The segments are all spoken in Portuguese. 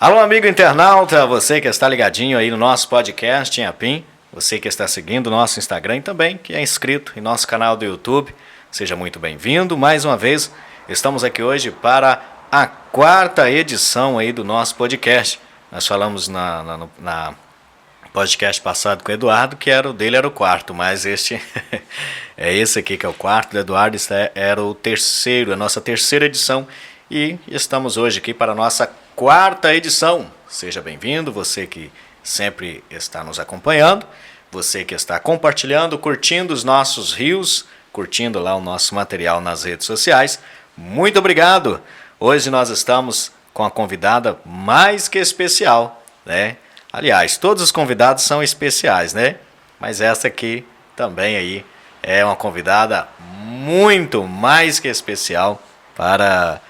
Alô, amigo internauta, você que está ligadinho aí no nosso podcast Inhapim, você que está seguindo o nosso Instagram e também que é inscrito em nosso canal do YouTube, seja muito bem-vindo. Mais uma vez, estamos aqui hoje para a quarta edição aí do nosso podcast. Nós falamos na podcast passado com o Eduardo, que o dele era o quarto, mas este é esse aqui que é o quarto do Eduardo, era o terceiro, a nossa terceira edição, e estamos hoje aqui para a nossa quarta edição. Seja bem-vindo, você que sempre está nos acompanhando, você que está compartilhando, curtindo os nossos reels, curtindo lá o nosso material nas redes sociais. Muito obrigado! Hoje nós estamos com a convidada mais que especial, né? Aliás, todos os convidados são especiais, né? Mas essa aqui também aí é uma convidada muito mais que especial para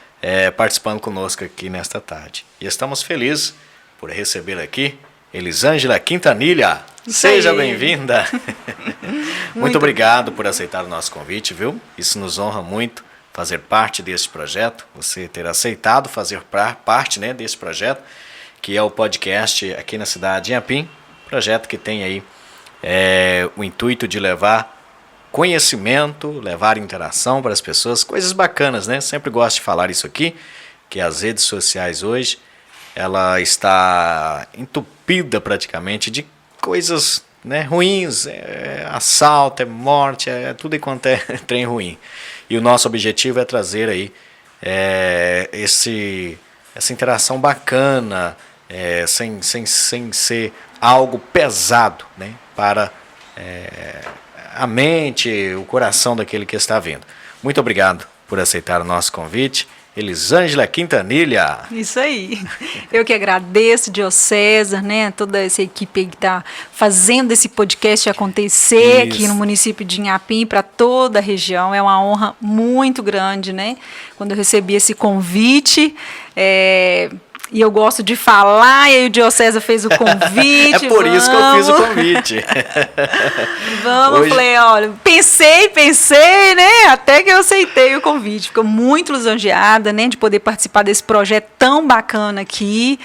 participando conosco aqui nesta tarde. E estamos felizes por receber aqui Elisângela Quintanilha. Seja bem-vinda. Muito obrigado por aceitar o nosso convite, viu? Isso nos honra muito fazer parte desse projeto, você ter aceitado fazer parte, né, desse projeto, que é o podcast aqui na cidade de Inhapim, projeto que tem aí o intuito de levar conhecimento, levar interação para as pessoas, coisas bacanas, né? Sempre gosto de falar isso aqui, que as redes sociais hoje, ela está entupida praticamente de coisas, né, ruins, assalto, morte, tudo enquanto é trem ruim. E o nosso objetivo é trazer aí essa interação bacana, sem ser algo pesado, né, para a mente, o coração daquele que está vindo. Muito obrigado por aceitar o nosso convite. Elisângela Quintanilha. Isso aí. Eu que agradeço, Diocésar, né, toda essa equipe que está fazendo esse podcast acontecer aqui no município de Inhapim, para toda a região. É uma honra muito grande, né? Quando eu recebi esse convite, e eu gosto de falar, e aí o Diocésar fez o convite. É por isso que eu fiz o convite. Vamos, hoje... falei, olha, pensei, né, até que eu aceitei o convite. Fico muito lisonjeada, né, de poder participar desse projeto tão bacana aqui,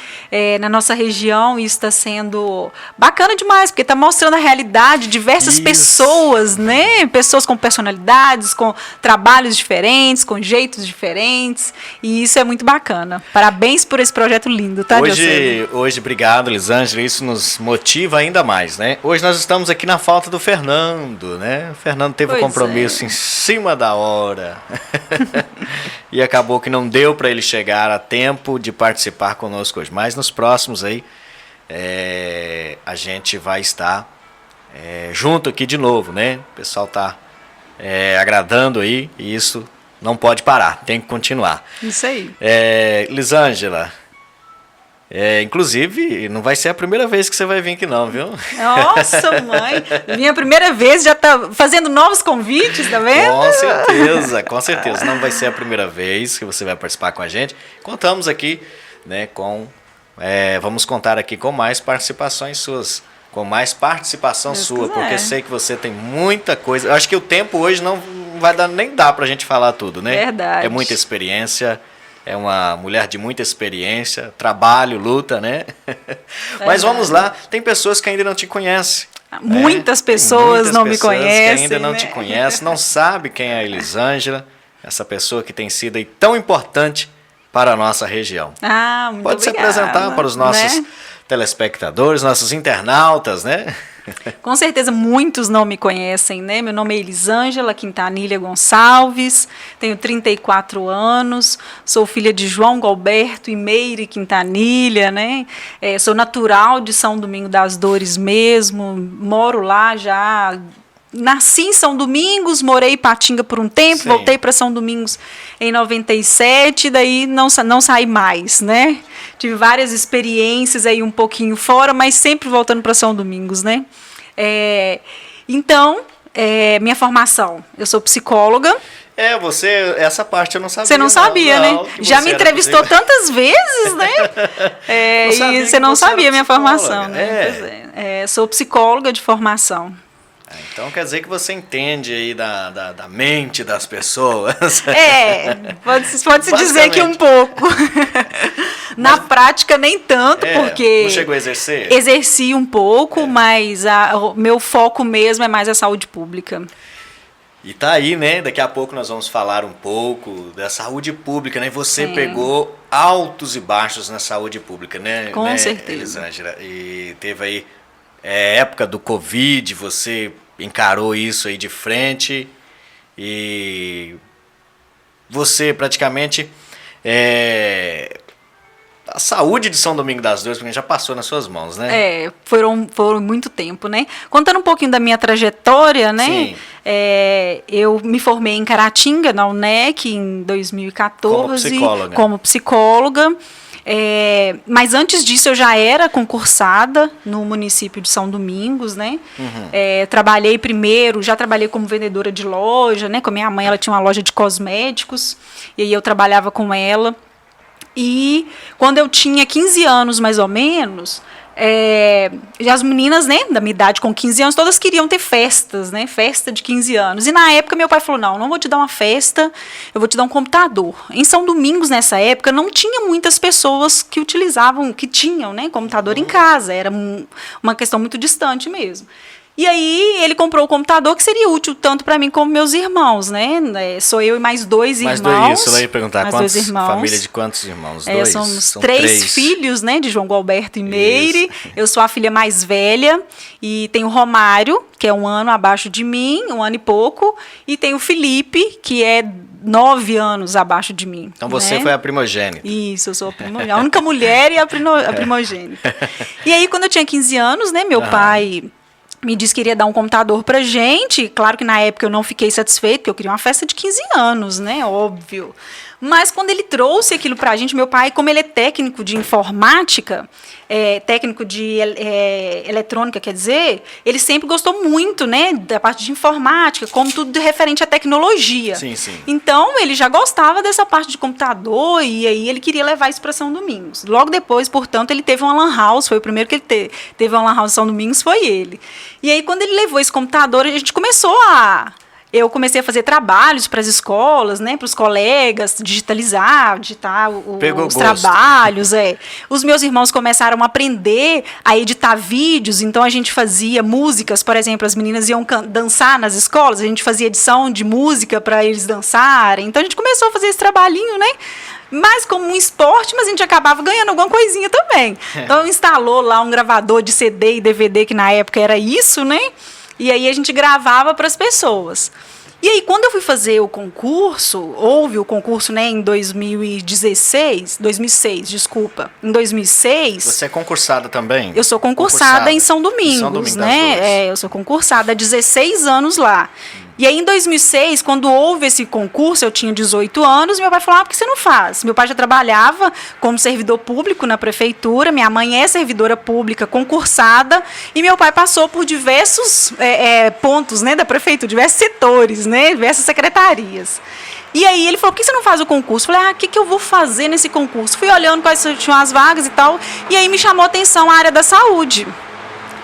na nossa região. Isso está sendo bacana demais, porque está mostrando a realidade de diversas pessoas, né, pessoas com personalidades, com trabalhos diferentes, com jeitos diferentes, e isso é muito bacana. Parabéns por esse projeto lindo, tá, Hoje, obrigado, Elisângela, isso nos motiva ainda mais, né? Hoje nós estamos aqui na falta do Fernando, né? O Fernando teve um compromisso em cima da hora e acabou que não deu para ele chegar a tempo de participar conosco hoje, mas nos próximos aí a gente vai estar junto aqui de novo, né? O pessoal tá agradando aí e isso não pode parar, tem que continuar. Isso aí. Elisângela, inclusive, não vai ser a primeira vez que você vai vir aqui não, viu? Nossa, mãe! Minha primeira vez, já tá fazendo novos convites, tá vendo? Com certeza. Não vai ser a primeira vez que você vai participar com a gente. Contamos aqui, né, vamos contar aqui com mais participações suas. Com mais participação sua, porque sei que você tem muita coisa. Eu acho que o tempo hoje não vai nem dar pra gente falar tudo, né? Verdade. É muita experiência. É uma mulher de muita experiência, trabalho, luta, né? Mas vamos lá, tem pessoas que ainda não te conhecem. Muitas pessoas não me conhecem. Que ainda não te conhecem, não sabe quem é a Elisângela, essa pessoa que tem sido aí tão importante para a nossa região. Muito Pode se obrigada, apresentar para os nossos telespectadores, nossos internautas, né? Com certeza muitos não me conhecem, né? Meu nome é Elisângela Quintanilha Gonçalves, tenho 34 anos, sou filha de João Galberto e Meire Quintanilha, né? Sou natural de São Domingos das Dores mesmo, moro lá já. Nasci em São Domingos, morei em Patinga por um tempo, voltei para São Domingos em 97, daí não saí mais, né? Tive várias experiências aí um pouquinho fora, mas sempre voltando para São Domingos, né? Então, minha formação, eu sou psicóloga. Essa parte eu não sabia. Você não sabia, né? Já me entrevistou tantas vezes, né? E você não sabia a minha formação, né? Sou psicóloga de formação. Então quer dizer que você entende aí da mente das pessoas. Pode-se dizer que um pouco. Na prática, nem tanto, porque... Não chegou a exercer? Exerci um pouco, mas o meu foco mesmo é mais a saúde pública. E tá aí, né? Daqui a pouco nós vamos falar um pouco da saúde pública, né? Você pegou altos e baixos na saúde pública, né? Com certeza. Elisângela? E teve aí época do Covid, você encarou isso aí de frente e você praticamente... a saúde de São Domingos das Dores, porque já passou nas suas mãos, né? Foram muito tempo, né? Contando um pouquinho da minha trajetória, né? Sim. Eu me formei em Caratinga, na UNEC, em 2014. Como psicóloga. Mas antes disso eu já era concursada no município de São Domingos, né? Trabalhei como vendedora de loja, né? Com a minha mãe, ela tinha uma loja de cosméticos, e aí eu trabalhava com ela. E quando eu tinha 15 anos, mais ou menos, as meninas, né, da minha idade, com 15 anos, todas queriam ter festas, né, festa de 15 anos. E na época meu pai falou, não vou te dar uma festa, eu vou te dar um computador. Em São Domingos, nessa época, não tinha muitas pessoas que tinham, né, computador em casa, era uma questão muito distante mesmo. E aí ele comprou o computador que seria útil tanto para mim como meus irmãos, né? Sou eu e mais dois irmãos. Isso, eu ia perguntar, família de quantos irmãos? Dois? Somos três filhos, né? De João Galberto e Meire. Eu sou a filha mais velha e tenho o Romário, que é 1 ano abaixo de mim, 1 ano e pouco, e tem o Felipe, que é 9 anos abaixo de mim. Então você foi a primogênita. Isso, eu sou a única mulher e a primogênita. E aí, quando eu tinha 15 anos, né? Meu pai me disse que queria dar um computador pra gente. Claro que na época eu não fiquei satisfeita, porque eu queria uma festa de 15 anos, né? Óbvio. Mas quando ele trouxe aquilo pra gente, meu pai, como ele é técnico de informática, técnico de eletrônica, quer dizer, ele sempre gostou muito, né, da parte de informática, como tudo referente à tecnologia. Sim, sim. Então, ele já gostava dessa parte de computador e aí ele queria levar isso para São Domingos. Logo depois, portanto, ele teve uma lan house, foi o primeiro que ele teve uma lan house em São Domingos, foi ele. E aí, quando ele levou esse computador, a gente eu comecei a fazer trabalhos para as escolas, né, para os colegas, digitar os trabalhos. Os meus irmãos começaram a aprender a editar vídeos, então a gente fazia músicas, por exemplo, as meninas iam dançar nas escolas, a gente fazia edição de música para eles dançarem. Então a gente começou a fazer esse trabalhinho, né? Mais como um esporte, mas a gente acabava ganhando alguma coisinha também. Então instalou lá um gravador de CD e DVD, que na época era isso, né? E aí a gente gravava para as pessoas. E aí, quando eu fui fazer o concurso, houve o concurso, né, em 2006, em 2006... Você é concursada também? Eu sou concursada em São Domingos, né? Eu sou concursada há 16 anos lá. E aí, em 2006, quando houve esse concurso, eu tinha 18 anos, meu pai falou, por que você não faz? Meu pai já trabalhava como servidor público na prefeitura, minha mãe é servidora pública concursada, e meu pai passou por diversos pontos, né, da prefeitura, diversos setores, né, diversas secretarias. E aí ele falou, por que você não faz o concurso? Eu falei, o que eu vou fazer nesse concurso? Fui olhando quais tinham as vagas e tal, e aí me chamou a atenção a área da saúde.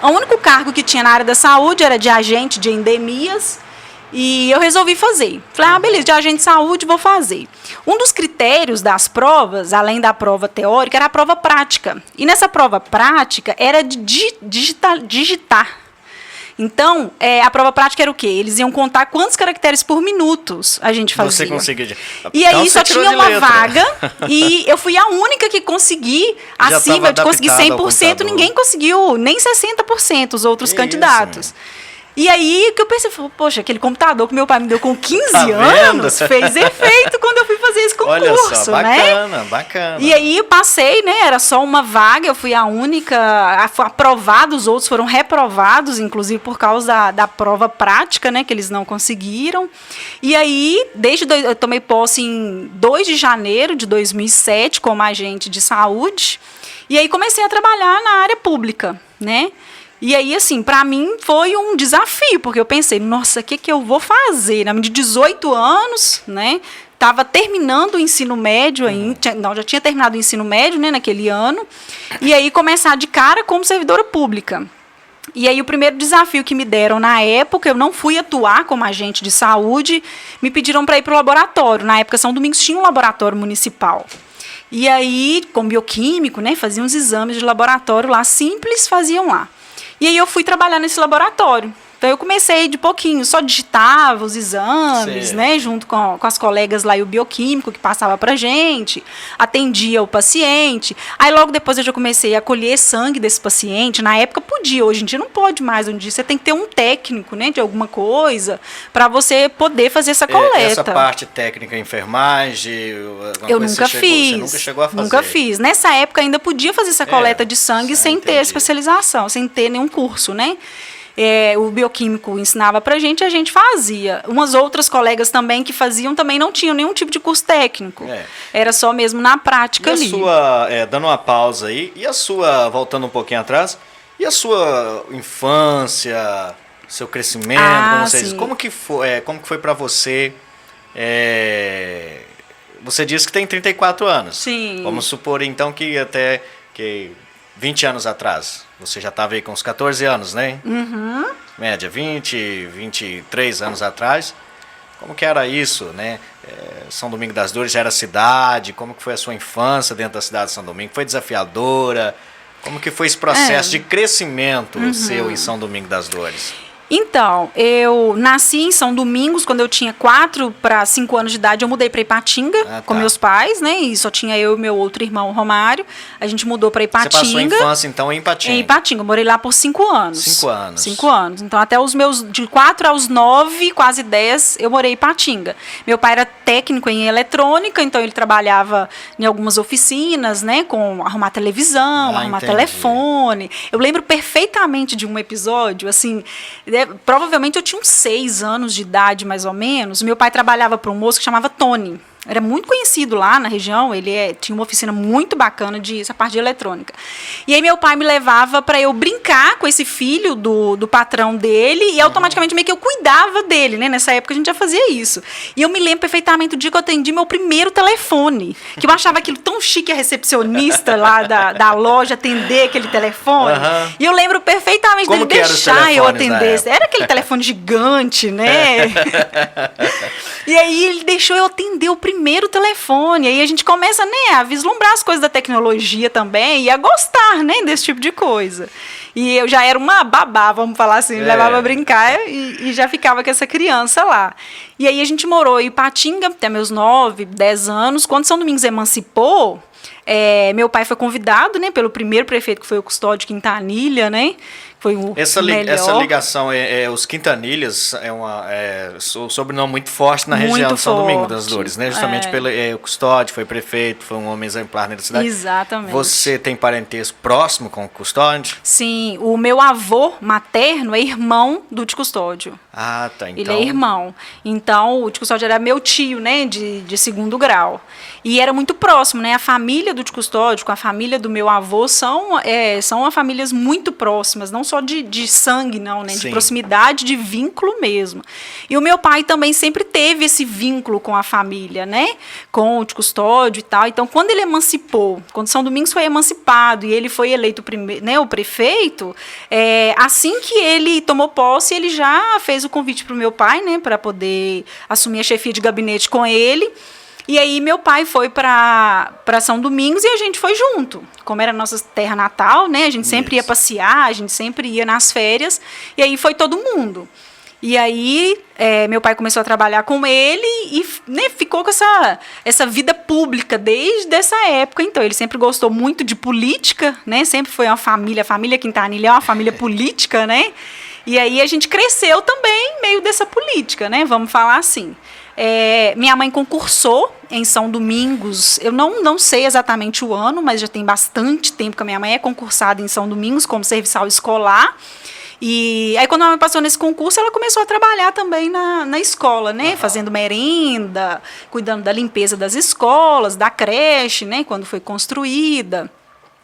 O único cargo que tinha na área da saúde era de agente de endemias, e eu resolvi fazer. Falei, beleza, de agente de saúde vou fazer. Um dos critérios das provas, além da prova teórica, era a prova prática. E nessa prova prática era de digitar. Então, a prova prática era o quê? Eles iam contar quantos caracteres por minutos a gente fazia. Você conseguia. E aí só tinha uma vaga e eu fui a única que consegui acima, eu consegui 100%, ninguém conseguiu nem 60% os outros candidatos. E aí que eu pensei, poxa, aquele computador que meu pai me deu com 15 anos fez efeito quando eu fui fazer esse concurso. Olha só, bacana. E aí eu passei, né? Era só uma vaga, eu fui a única, fui aprovada, os outros foram reprovados, inclusive por causa da prova prática, né? Que eles não conseguiram. E aí, eu tomei posse em 2 de janeiro de 2007 como agente de saúde. E aí comecei a trabalhar na área pública, né? E aí, assim, para mim foi um desafio, porque eu pensei, nossa, o que eu vou fazer? De 18 anos, né? Estava terminando o ensino médio ainda, já tinha terminado o ensino médio, né, naquele ano, e aí começar de cara como servidora pública. E aí o primeiro desafio que me deram na época, eu não fui atuar como agente de saúde, me pediram para ir para o laboratório. Na época, São Domingos tinha um laboratório municipal. E aí, com bioquímico, né, faziam uns exames de laboratório lá, simples, faziam lá. E aí eu fui trabalhar nesse laboratório. Então eu comecei de pouquinho, só digitava os exames, né, junto com as colegas lá e o bioquímico que passava pra gente, atendia o paciente. Aí logo depois eu já comecei a colher sangue desse paciente. Na época podia, hoje em dia não pode mais. Hoje em dia você tem que ter um técnico, né, de alguma coisa para você poder fazer essa coleta. Essa parte técnica, enfermagem, eu nunca fiz. Você nunca chegou a fazer? Nunca fiz. Nessa época ainda podia fazer essa coleta de sangue sem ter especialização, sem ter nenhum curso, né? O bioquímico ensinava pra gente e a gente fazia. Umas outras colegas também que faziam também não tinham nenhum tipo de curso técnico. Era só mesmo na prática ali. Dando uma pausa aí, voltando um pouquinho atrás, e a sua infância, seu crescimento, como que foi pra você? Você disse que tem 34 anos. Sim. Vamos supor então que até 20 anos atrás, você já estava aí com uns 14 anos, né? Uhum. Média, 23 anos atrás. Como que era isso, né? São Domingos das Dores já era cidade, como que foi a sua infância dentro da cidade de São Domingos? Foi desafiadora? Como que foi esse processo de crescimento seu em São Domingos das Dores? Então, eu nasci em São Domingos, quando eu tinha 4 para 5 anos de idade, eu mudei para Ipatinga com meus pais, né? E só tinha eu e meu outro irmão, o Romário. A gente mudou para Ipatinga. Você passou a infância, então, em Ipatinga? Em Ipatinga. Eu morei lá por 5 anos. 5 anos. 5 anos. Então, até os meus, de 4 aos 9, quase 10, eu morei em Ipatinga. Meu pai era técnico em eletrônica, então ele trabalhava em algumas oficinas, né? Com arrumar televisão, arrumar telefone. Eu lembro perfeitamente de um episódio, assim... Provavelmente eu tinha uns 6 anos de idade, mais ou menos. Meu pai trabalhava para um moço que chamava Tony. Era muito conhecido lá na região, ele tinha uma oficina muito bacana essa parte de eletrônica. E aí meu pai me levava para eu brincar com esse filho do patrão dele e automaticamente meio que eu cuidava dele, né? Nessa época a gente já fazia isso. E eu me lembro perfeitamente do dia que eu atendi meu primeiro telefone, que eu achava aquilo tão chique, a recepcionista lá da loja atender aquele telefone. E eu lembro perfeitamente dele deixar eu atender. Era aquele telefone gigante, né? E aí ele deixou eu atender o primeiro telefone. Aí a gente começa, né, a vislumbrar as coisas da tecnologia também e a gostar, né, desse tipo de coisa. E eu já era uma babá, vamos falar assim, levava a brincar e já ficava com essa criança lá. E aí a gente morou em Ipatinga até meus 9, 10 anos. Quando São Domingos emancipou, meu pai foi convidado, né, pelo primeiro prefeito, que foi o Custódio Quintanilha, né? Foi o melhor. Essa ligação, os Quintanilhas é um sobrenome muito forte na região de São Domingos das Dores, né? Justamente pelo o Custódio, foi prefeito, foi um homem exemplar na cidade. Exatamente. Você tem parentesco próximo com o Custódio? Sim, o meu avô materno é irmão do tio Custódio. Ah, tá. Então... Ele é irmão. Então, o tio Custódio era meu tio, né, de segundo grau. E era muito próximo, né? A família do tio Custódio com a família do meu avô são famílias muito próximas, não só de sangue, não, né? De proximidade, de vínculo mesmo. E o meu pai também sempre teve esse vínculo com a família, né? Com o tio Custódio e tal. Então, quando ele emancipou, quando São Domingos foi emancipado e ele foi eleito o prefeito, assim que ele tomou posse, ele já fez o convite para o meu pai, né? Para poder assumir a chefia de gabinete com ele. E aí meu pai foi para São Domingos e a gente foi junto. Como era a nossa terra natal, né? A gente sempre ia passear, a gente sempre ia nas férias. E aí foi todo mundo. E aí meu pai começou a trabalhar com ele e, né, ficou com essa vida pública desde essa época. Então, ele sempre gostou muito de política, né? Sempre foi a família Quintanilha é uma família política, né? E aí a gente cresceu também meio dessa política, né? Vamos falar assim. Minha mãe concursou em São Domingos, eu não sei exatamente o ano, mas já tem bastante tempo que a minha mãe é concursada em São Domingos como serviçal escolar. E aí, quando a minha mãe passou nesse concurso, ela começou a trabalhar também na escola, né? Fazendo merenda, cuidando da limpeza das escolas, da creche, né? Quando foi construída.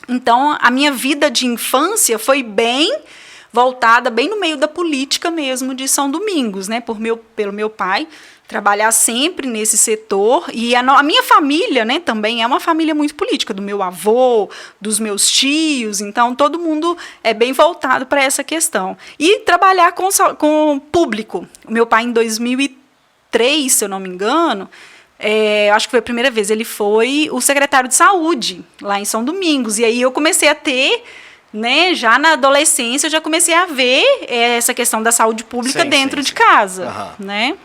Então, a minha vida de infância foi bem voltada, bem no meio da política mesmo de São Domingos, né? Pelo meu pai trabalhar sempre nesse setor. E a minha família, né, também é uma família muito política, do meu avô, dos meus tios, então todo mundo é bem voltado para essa questão. E trabalhar com o público. O meu pai, em 2003, se eu não me engano, acho que foi a primeira vez, ele foi o secretário de saúde lá em São Domingos. E aí eu comecei a ter, né, já na adolescência, eu já comecei a ver essa questão da saúde pública dentro de casa, né?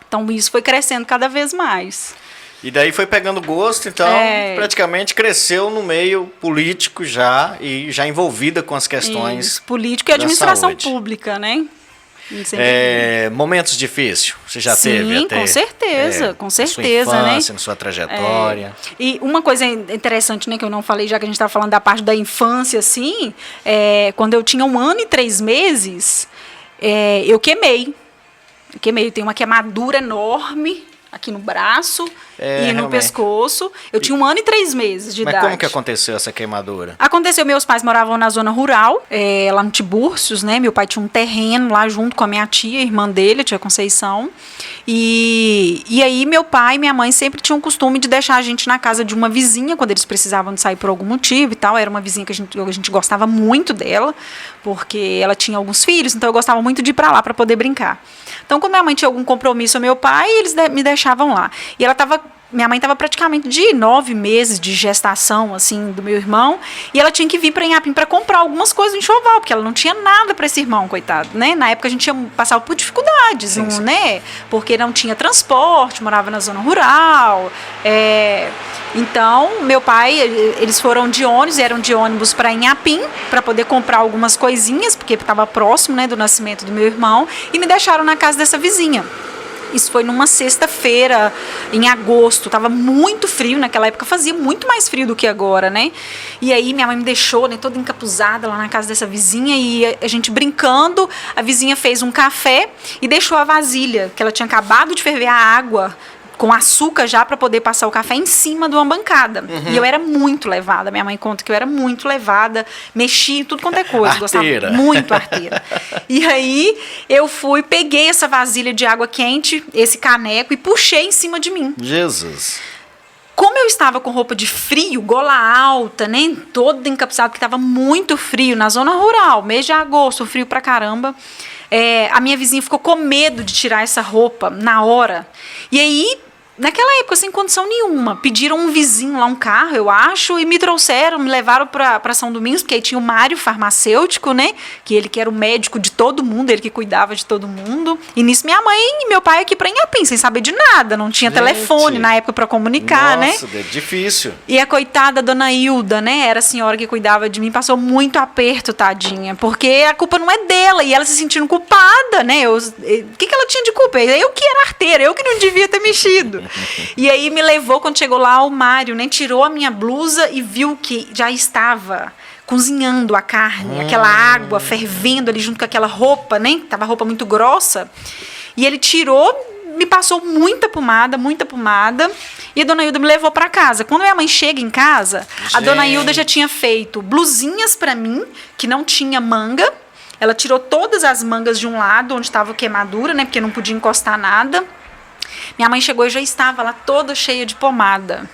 Então isso foi crescendo cada vez mais. E daí foi pegando gosto, então praticamente cresceu no meio político já e já envolvida com as questões político e administração pública, né? Momentos difíceis, você já teve até? Com certeza, com certeza, na sua infância, né? na sua trajetória. E uma coisa interessante, né, que eu não falei, já que a gente estava falando da parte da infância, assim, quando eu tinha 1 ano e 3 meses, eu queimei. Eu tenho uma queimadura enorme aqui no braço e no pescoço. Eu tinha 1 ano e 3 meses de idade. Mas como que aconteceu essa queimadura? Aconteceu, meus pais moravam na zona rural, lá no Tibúrcios, né? Meu pai tinha um terreno lá junto com a minha tia, irmã dele, a tia Conceição. E aí meu pai e minha mãe sempre tinham o costume de deixar a gente na casa de uma vizinha, quando eles precisavam de sair por algum motivo e tal. Era uma vizinha que a gente gostava muito dela, porque ela tinha alguns filhos, então eu gostava muito de ir para lá para poder brincar. Então, quando minha mãe tinha algum compromisso com meu pai, eles me deixavam lá. E minha mãe estava praticamente de 9 meses de gestação, assim, do meu irmão, e ela tinha que vir para Inhapim para comprar algumas coisas no enxoval, porque ela não tinha nada para esse irmão, coitado, né? Na época a gente passava por dificuldades, né? Porque não tinha transporte, morava na zona rural. Então, meu pai, eles foram de ônibus, eram de ônibus para Inhapim, para poder comprar algumas coisinhas, porque estava próximo, né, do nascimento do meu irmão, e me deixaram na casa dessa vizinha. Isso foi numa sexta-feira, em agosto, estava muito frio, naquela época fazia muito mais frio do que agora, né? E aí minha mãe me deixou, né, toda encapuzada lá na casa dessa vizinha, e a gente brincando, a vizinha fez um café e deixou a vasilha, que ela tinha acabado de ferver a água, com açúcar já para poder passar o café em cima de uma bancada. E eu era muito levada. Minha mãe conta que eu era muito levada, mexia em tudo quanto é coisa. Arteira. Gostava muito arteira. E aí eu peguei essa vasilha de água quente, esse caneco, e puxei em cima de mim. Jesus. Como eu estava com roupa de frio, gola alta, né, todo encapuçado, porque estava muito frio na zona rural, mês de agosto, frio pra caramba, a minha vizinha ficou com medo de tirar essa roupa na hora. E aí, naquela época, sem condição nenhuma, pediram um vizinho lá, um carro, eu acho, e me levaram para São Domingos, porque aí tinha o Mário, farmacêutico, né, que ele que era o médico de todo mundo, ele que cuidava de todo mundo. E nisso minha mãe e meu pai aqui para Inhapim, sem saber de nada, não tinha telefone na época para comunicar, né? Nossa, é difícil. E a coitada dona Hilda, né, era a senhora que cuidava de mim, passou muito aperto, tadinha, porque a culpa não é dela, e ela se sentindo culpada, né? O que ela tinha de culpa? Eu que era arteira, eu que não devia ter mexido. E aí me levou, quando chegou lá, o Mário, né, tirou a minha blusa e viu que já estava cozinhando a carne, aquela água fervendo ali junto com aquela roupa, né? Tava a roupa muito grossa. E ele tirou, me passou muita pomada, e a dona Hilda me levou para casa. Quando minha mãe chega em casa, a dona Hilda já tinha feito blusinhas para mim, que não tinha manga. Ela tirou todas as mangas de um lado, onde estava a queimadura, né? Porque não podia encostar nada. Minha mãe chegou e já estava lá toda cheia de pomada.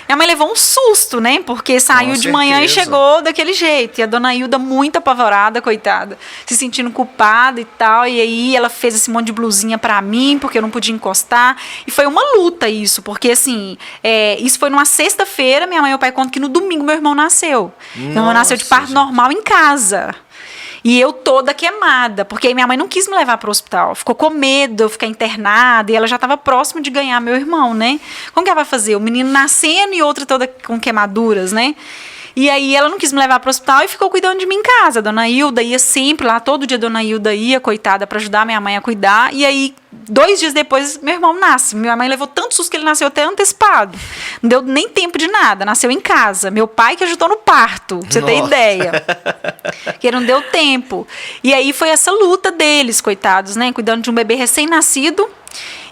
Minha mãe levou um susto, né? Porque saiu de manhã e chegou daquele jeito. E a dona Hilda muito apavorada, coitada, se sentindo culpada e tal. E aí ela fez esse monte de blusinha pra mim, porque eu não podia encostar. E foi uma luta isso, porque assim, isso foi numa sexta-feira. Minha mãe e meu pai contam que no domingo meu irmão nasceu. Meu irmão nasceu de parto normal em casa. E eu toda queimada, porque aí minha mãe não quis me levar para o hospital. Ficou com medo de eu ficar internada, e ela já estava próxima de ganhar meu irmão, né? Como que ela vai fazer? O menino nascendo e outra toda com queimaduras, né? E aí ela não quis me levar para o hospital e ficou cuidando de mim em casa. A dona Hilda ia sempre lá, todo dia a dona Hilda ia, coitada, para ajudar minha mãe a cuidar. E aí, 2 dias depois, meu irmão nasce. Minha mãe levou tanto susto que ele nasceu até antecipado. Não deu nem tempo de nada, nasceu em casa. Meu pai que ajudou no parto, pra você ter ideia. Que não deu tempo. E aí foi essa luta deles, coitados, né? Cuidando de um bebê recém-nascido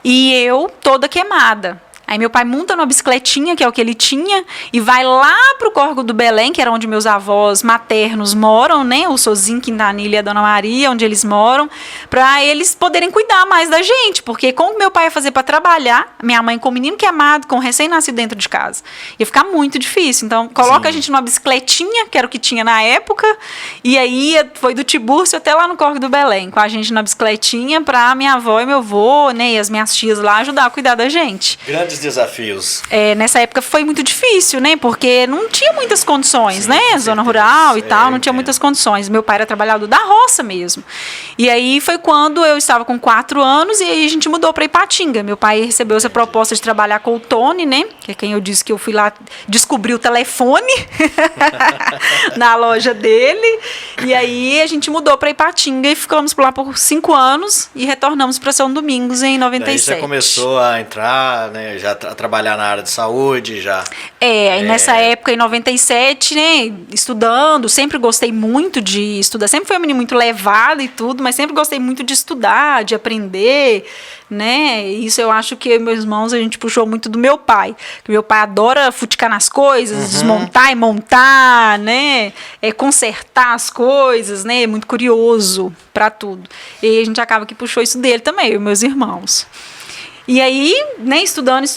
e eu toda queimada. Aí meu pai monta numa bicicletinha, que é o que ele tinha, e vai lá pro Córrego do Belém, que era onde meus avós maternos moram, né? O Sozinho, Quintanilha e a Dona Maria, onde eles moram, para eles poderem cuidar mais da gente. Porque como meu pai ia fazer para trabalhar, minha mãe com o menino queimado, com o recém-nascido dentro de casa, ia ficar muito difícil. Então, coloca a gente numa bicicletinha, que era o que tinha na época, e aí foi do Tibúrcio até lá no Córrego do Belém, com a gente na bicicletinha, pra minha avó e meu avô, né? E as minhas tias lá ajudar a cuidar da gente. Grandes esses desafios? Nessa época foi muito difícil, né? Porque não tinha muitas condições, Sim, né? com Zona certeza. rural e tal, não tinha Entendo. muitas condições. Meu pai era trabalhador da roça mesmo. E aí foi quando eu estava com 4 anos e aí a gente mudou para Ipatinga. Meu pai recebeu essa proposta de trabalhar com o Tony, né? Que é quem eu disse que eu fui lá descobrir o telefone na loja dele. E aí a gente mudou para Ipatinga e ficamos por lá por 5 anos e retornamos para São Domingos em 97. Daí já começou a entrar, né? Já a trabalhar na área de saúde, já. Aí nessa época, em 97, né, estudando, sempre gostei muito de estudar, sempre fui uma menina muito levada e tudo, mas sempre gostei muito de estudar, de aprender, né, isso eu acho que eu e meus irmãos, a gente puxou muito do meu pai, que meu pai adora futicar nas coisas, desmontar e montar, né, consertar as coisas, né, muito curioso para tudo, e a gente acaba que puxou isso dele também, eu e meus irmãos. E aí, né, estudando,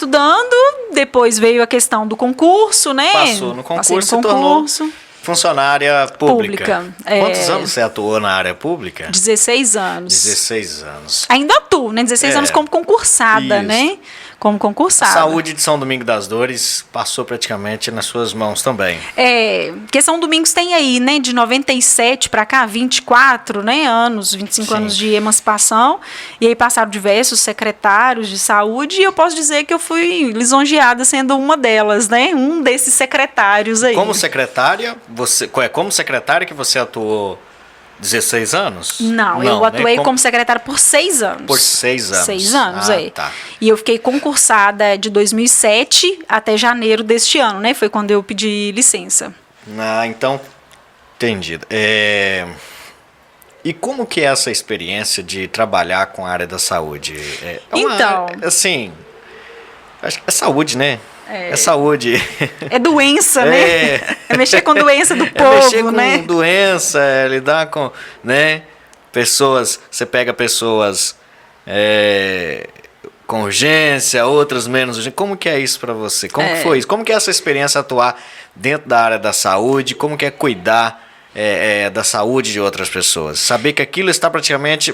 depois veio a questão do concurso, né? Passou no Passei concurso e tornou funcionária pública. Quantos anos você atuou na área pública? 16 anos. 16 anos. Ainda atuo, né? 16 anos como concursada, Isso. né? Como A concursada. saúde de São Domingos das Dores passou praticamente nas suas mãos também. Porque São Domingos tem aí, né, de 97 para cá, 24, né, anos, 25 Sim. anos de emancipação, e aí passaram diversos secretários de saúde, e eu posso dizer que eu fui lisonjeada sendo uma delas, né, um desses secretários aí. Como secretária, como secretária que você atuou 16 anos? Não, eu atuei como secretária por 6 anos. Por 6 anos. 6 anos, Tá. E eu fiquei concursada de 2007 até janeiro deste ano, né? Foi quando eu pedi licença. Então, entendido. E como que é essa experiência de trabalhar com a área da saúde? Assim, acho que é saúde, né? É saúde. É doença, né? É mexer com doença do povo, mexer com né? doença, lidar com, né? Pessoas, você pega pessoas com urgência, outras menos urgência. Como que é isso para você? Como que foi isso? Como que é essa experiência atuar dentro da área da saúde? Como que é cuidar da saúde de outras pessoas? Saber que aquilo está praticamente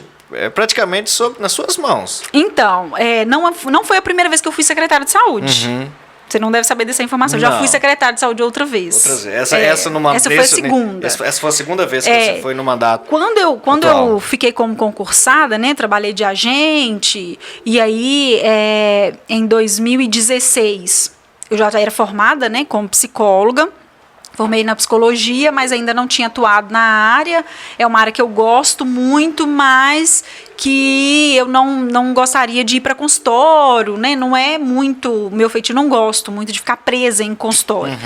nas suas mãos. Então, não foi a primeira vez que eu fui secretária de saúde. Você não deve saber dessa informação. Eu já fui secretária de saúde outra vez. Essa foi a segunda. Essa foi a segunda vez que você foi no mandato. Quando eu fiquei como concursada, né, trabalhei de agente, e aí em 2016 eu já era formada, né, como psicóloga. Formei na psicologia, mas ainda não tinha atuado na área. É uma área que eu gosto muito, mas que eu não gostaria de ir para consultório, né? Não é muito meu feitio, não gosto muito de ficar presa em consultório.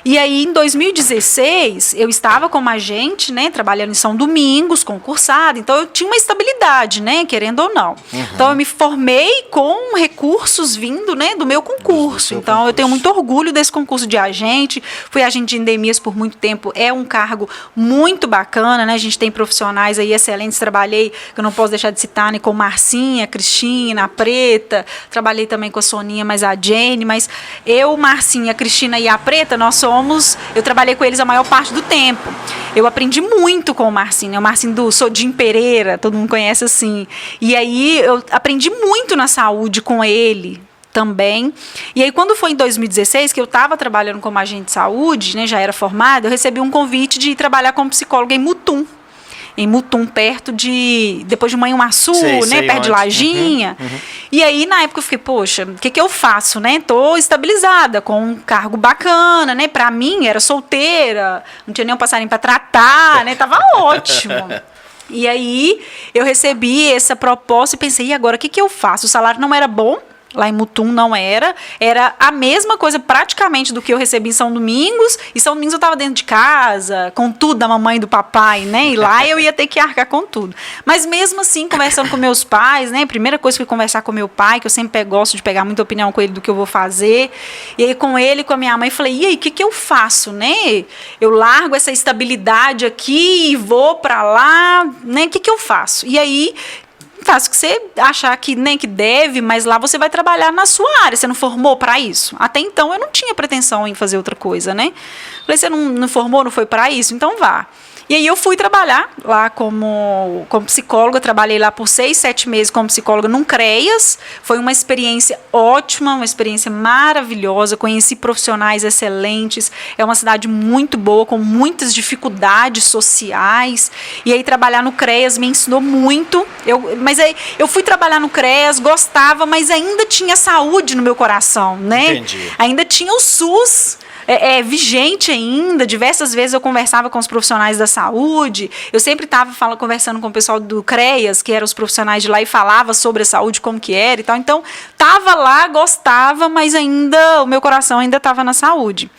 E aí, em 2016, eu estava como agente, né? Trabalhando em São Domingos, concursada. Então, eu tinha uma estabilidade, né? Querendo ou não. Então, eu me formei com recursos vindo, né? Do meu concurso. Então, eu tenho muito orgulho desse concurso de agente. Fui agente de endemias por muito tempo. É um cargo muito bacana, né? A gente tem profissionais aí excelentes. Trabalhei, que eu não posso deixar de citar, né, com Marcinha, Cristina, a Preta, trabalhei também com a Soninha, mas a Jenny, mas eu, Marcinha, a Cristina e a Preta, eu trabalhei com eles a maior parte do tempo. Eu aprendi muito com o Marcinho do Sodim Pereira, todo mundo conhece assim. E aí eu aprendi muito na saúde com ele também. E aí quando foi em 2016, que eu estava trabalhando como agente de saúde, né, já era formada, eu recebi um convite de ir trabalhar como psicóloga em Mutum, depois de Manhuaçu, né, perto de Lajinha. E aí, na época, eu fiquei, poxa, o que eu faço, né? Tô estabilizada, com um cargo bacana, né? Pra mim, era solteira, não tinha nem um passarinho pra tratar, né? Tava ótimo. E aí, eu recebi essa proposta e pensei, e agora, o que eu faço? O salário não era bom. Lá em Mutum não era a mesma coisa praticamente do que eu recebi em São Domingos, e São Domingos eu estava dentro de casa, com tudo da mamãe e do papai, né, e lá eu ia ter que arcar com tudo. Mas mesmo assim, conversando com meus pais, né, a primeira coisa foi conversar com meu pai, que eu sempre gosto de pegar muita opinião com ele do que eu vou fazer, e aí com ele e com a minha mãe, falei, e aí, o que eu faço, né, eu largo essa estabilidade aqui e vou para lá, né, o que eu faço? E aí, faço que você achar que nem que deve, mas lá você vai trabalhar na sua área, você não formou para isso. Até então eu não tinha pretensão em fazer outra coisa, né? Falei, você não formou, não foi para isso? Então vá. E aí eu fui trabalhar lá como psicóloga, trabalhei lá por 6, 7 meses como psicóloga num CREAS. Foi uma experiência ótima, uma experiência maravilhosa, conheci profissionais excelentes, é uma cidade muito boa, com muitas dificuldades sociais, e aí trabalhar no CREAS me ensinou muito. Mas aí eu fui trabalhar no CREAS, gostava, mas ainda tinha saúde no meu coração, né? Entendi. Ainda tinha o SUS vigente ainda. Diversas vezes eu conversava com os profissionais da saúde, eu sempre estava conversando com o pessoal do CREAS, que eram os profissionais de lá, e falava sobre a saúde, como que era e tal. Então, estava lá, gostava, mas ainda, o meu coração ainda estava na saúde.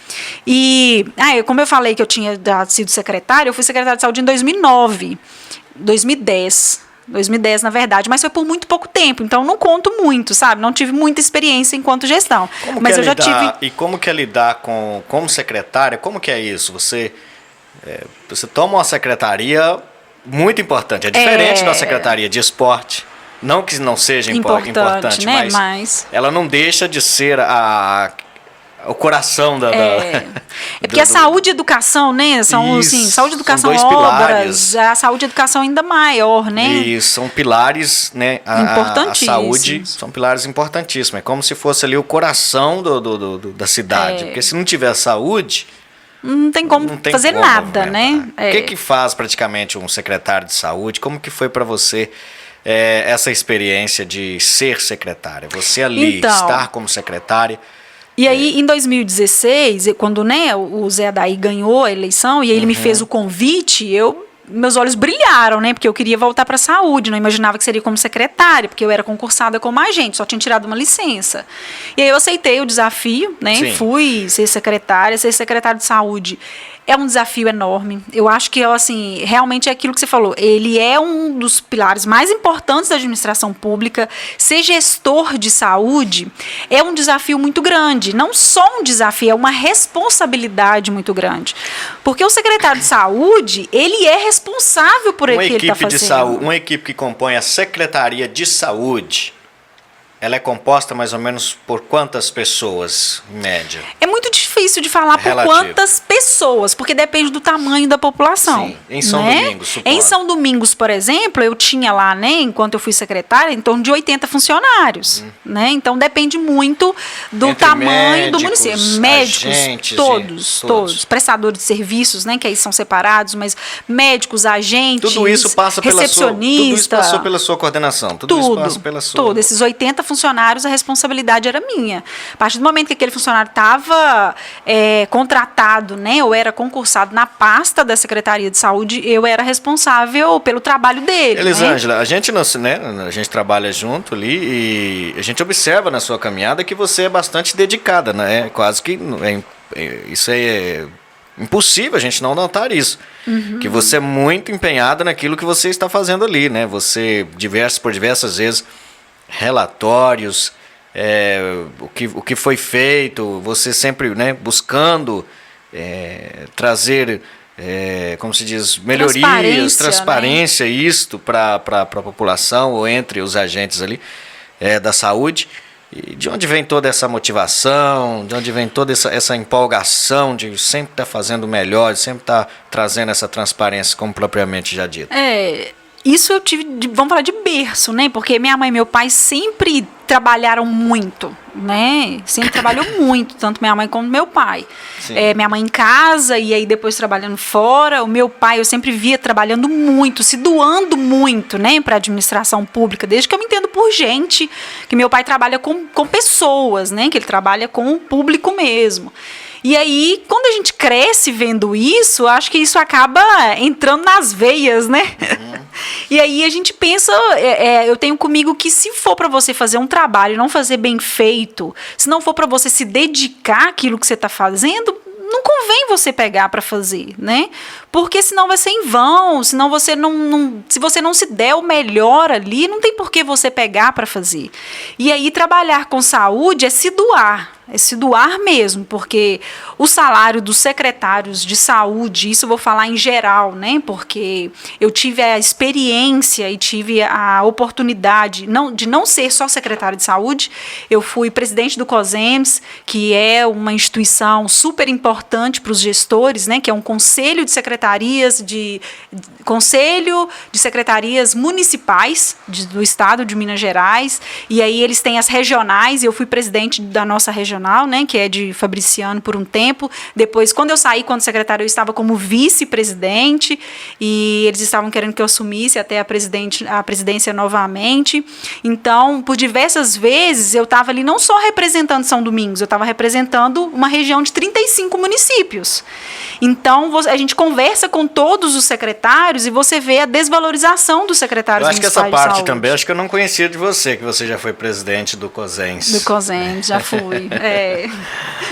E, como eu falei que eu tinha sido secretária, eu fui secretária de saúde em 2010, na verdade, mas foi por muito pouco tempo, então não conto muito, sabe? Não tive muita experiência enquanto gestão. Mas eu já tive. E como que é lidar como secretária? Como que é isso? Você toma uma secretaria muito importante, é diferente da secretaria de esporte. Não que não seja importante, né? Mas ela não deixa de ser o coração da porque a saúde e educação, né? São assim, saúde e educação, são dois obras, pilares. A saúde e educação ainda maior, né? Isso, são pilares, né? A saúde são pilares importantíssimos. É como se fosse ali o coração da cidade. Porque se não tiver saúde, não tem como fazer nada, né? O que faz praticamente um secretário de saúde? Como que foi para você essa experiência de ser secretária? Você ali, estar como secretária. E aí, em 2016, quando, né, o Zé Adair ganhou a eleição, e aí ele me fez o convite, meus olhos brilharam, né? Porque eu queria voltar para a saúde, não imaginava que seria como secretária, porque eu era concursada como agente, só tinha tirado uma licença. E aí eu aceitei o desafio, né? Sim. Fui ser secretária de saúde. É um desafio enorme. Eu acho que, assim, realmente é aquilo que você falou. Ele é um dos pilares mais importantes da administração pública. Ser gestor de saúde é um desafio muito grande. Não só um desafio, é uma responsabilidade muito grande. Porque o secretário de saúde, ele é responsável por aquilo que ele está fazendo. Uma equipe que compõe a Secretaria de Saúde, ela é composta mais ou menos por quantas pessoas, em média? É muito difícil de falar por quantas pessoas, porque depende do tamanho da população. Sim, em São Domingos, supondo. Em São Domingos, por exemplo, eu tinha lá, né, enquanto eu fui secretária, em torno de 80 funcionários. Né? Então, depende muito do tamanho do município. Médicos, agentes, todos. Prestadores de serviços, né, que aí são separados, mas médicos, agentes, tudo isso passa recepcionista. Tudo isso passou pela sua coordenação. Tudo isso passa pela sua. Tudo. Esses 80 funcionários, a responsabilidade era minha. A partir do momento que aquele funcionário estava contratado, né, ou era concursado na pasta da Secretaria de Saúde, eu era responsável pelo trabalho dele. Elisângela, né? A gente trabalha junto ali e a gente observa na sua caminhada que você é bastante dedicada, né? Quase que isso é impossível a gente não notar isso. Que você é muito empenhada naquilo que você está fazendo ali, né? Você, por diversas vezes, relatórios, o que foi feito, você sempre, né, buscando trazer, como se diz, melhorias, transparência, né? Isto para a população ou entre os agentes ali da saúde. E de onde vem toda essa motivação, de onde vem toda essa empolgação de sempre estar fazendo o melhor, de sempre estar trazendo essa transparência, como propriamente já dito? Isso eu tive, vamos falar de berço, né? Porque minha mãe e meu pai sempre trabalharam muito, né? Sempre trabalhou muito, tanto minha mãe como meu pai. Minha mãe em casa e aí depois trabalhando fora. O meu pai eu sempre via trabalhando muito, se doando muito, né? Para a administração pública, desde que eu me entendo por gente, que meu pai trabalha com pessoas, né? Que ele trabalha com o público mesmo. E aí, quando a gente cresce vendo isso, acho que isso acaba entrando nas veias, né? E aí a gente pensa, eu tenho comigo que se for para você fazer um trabalho e não fazer bem feito, se não for para você se dedicar àquilo que você está fazendo, não convém você pegar para fazer, né? Porque senão vai ser em vão, senão você se você não se der o melhor ali, não tem por que você pegar para fazer. E aí trabalhar com saúde é se doar. é se doar mesmo, porque o salário dos secretários de saúde, isso eu vou falar em geral, né? Porque eu tive a experiência e tive a oportunidade de não ser só secretário de saúde, eu fui presidente do COSEMS, que é uma instituição super importante para os gestores, né? Que é um conselho de secretarias municipais do estado de Minas Gerais, e aí eles têm as regionais, e eu fui presidente da nossa regional, né, que é de Fabriciano por um tempo. Depois, quando eu saí, quando secretário, eu estava como vice-presidente, e eles estavam querendo que eu assumisse até a presidência novamente. Então, por diversas vezes, eu estava ali não só representando São Domingos, eu estava representando uma região de 35 municípios. Então, a gente conversa com todos os secretários e você vê a desvalorização dos secretários municipais. Eu acho que essa parte saúde também, acho que eu não conhecia de você, que você já foi presidente do COSEMS. Do COSEMS, já fui.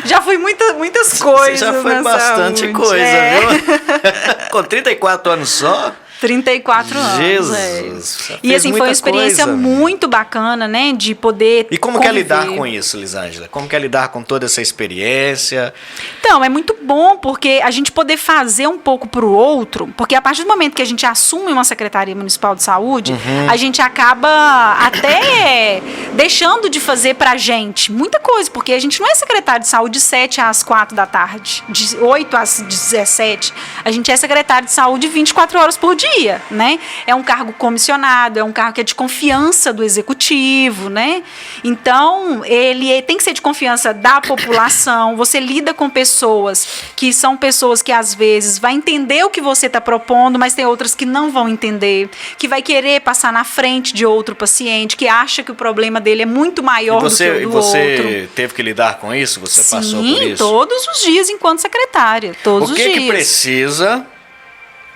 Já fui muitas coisas. Você já foi bastante saúde. Coisa, viu? Com 34 anos só? 34 anos. Jesus. E assim, foi uma experiência muito bacana, né? De poder. E como que é lidar com isso, Lisângela? Como que é lidar com toda essa experiência? Então, é muito bom, porque a gente poder fazer um pouco para o outro, porque a partir do momento que a gente assume uma Secretaria Municipal de Saúde, a gente acaba até deixando de fazer pra gente muita coisa, porque a gente não é secretário de saúde de 7 às 4 da tarde, de 8 às 17. A gente é secretário de saúde 24 horas por dia. Né? É um cargo comissionado, é um cargo que é de confiança do executivo, né? Então, ele tem que ser de confiança da população. Você lida com pessoas que são pessoas que, às vezes, vai entender o que você está propondo, mas tem outras que não vão entender, que vai querer passar na frente de outro paciente, que acha que o problema dele é muito maior do que o do outro. E você teve que lidar com isso? Você passou por isso? Sim, todos os dias enquanto secretária, todos os dias.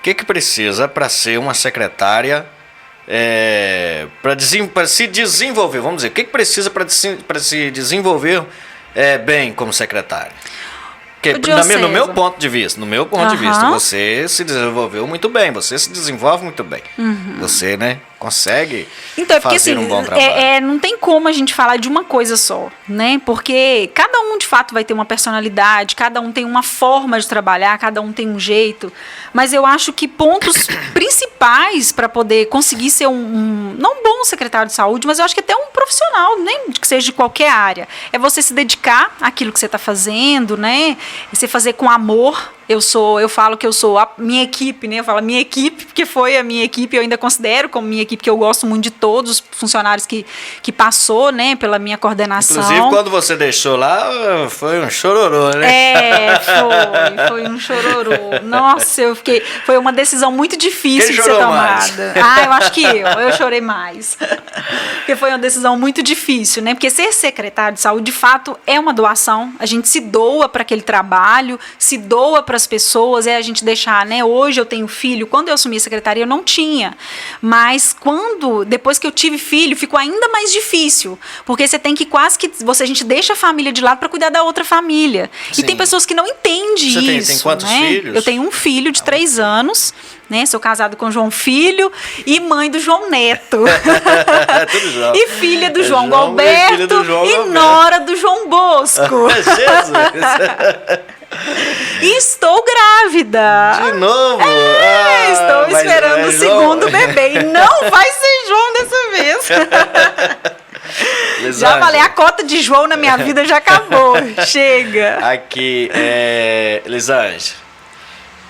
O que precisa para ser uma secretária, para se desenvolver? Vamos dizer, o que precisa para se desenvolver bem como secretária? No meu ponto de vista, você se desenvolveu muito bem, você se desenvolve muito bem. Você, né, consegue fazer um bom trabalho. Não tem como a gente falar de uma coisa só, né? Porque cada um, de fato, vai ter uma personalidade, cada um tem uma forma de trabalhar, cada um tem um jeito. Mas eu acho que pontos principais para poder conseguir ser não um bom secretário de saúde, mas eu acho que até um profissional, nem que seja de qualquer área, é você se dedicar àquilo que você está fazendo, né? Você fazer com amor. Eu falo que eu sou a minha equipe, né? Eu falo a minha equipe, porque foi a minha equipe, eu ainda considero como minha equipe, que eu gosto muito de todos os funcionários que passou, né? Pela minha coordenação. Inclusive, quando você deixou lá, foi um chororô, né? Foi um chororô. Nossa, foi uma decisão muito difícil de ser tomada. Eu acho que eu chorei mais. Porque foi uma decisão muito difícil, né? Porque ser secretário de saúde, de fato, é uma doação. A gente se doa para aquele trabalho, se doa para as pessoas, a gente deixar, né? Hoje eu tenho filho, quando eu assumi a secretaria eu não tinha, mas depois que eu tive filho, ficou ainda mais difícil, porque você tem que a gente deixa a família de lado para cuidar da outra família. Sim. E tem pessoas que não entendem isso. Você tem quantos filhos? Eu tenho um filho de 3 anos, né? Sou casado com o João Filho e mãe do João Neto. Tudo João. E filha do João Galberto e nora do João Bosco. Jesus! E estou grávida. De novo? Estou esperando o segundo bebê. E não vai ser João dessa vez. Já falei, a cota de João na minha vida já acabou. Chega. Aqui, Lisângela,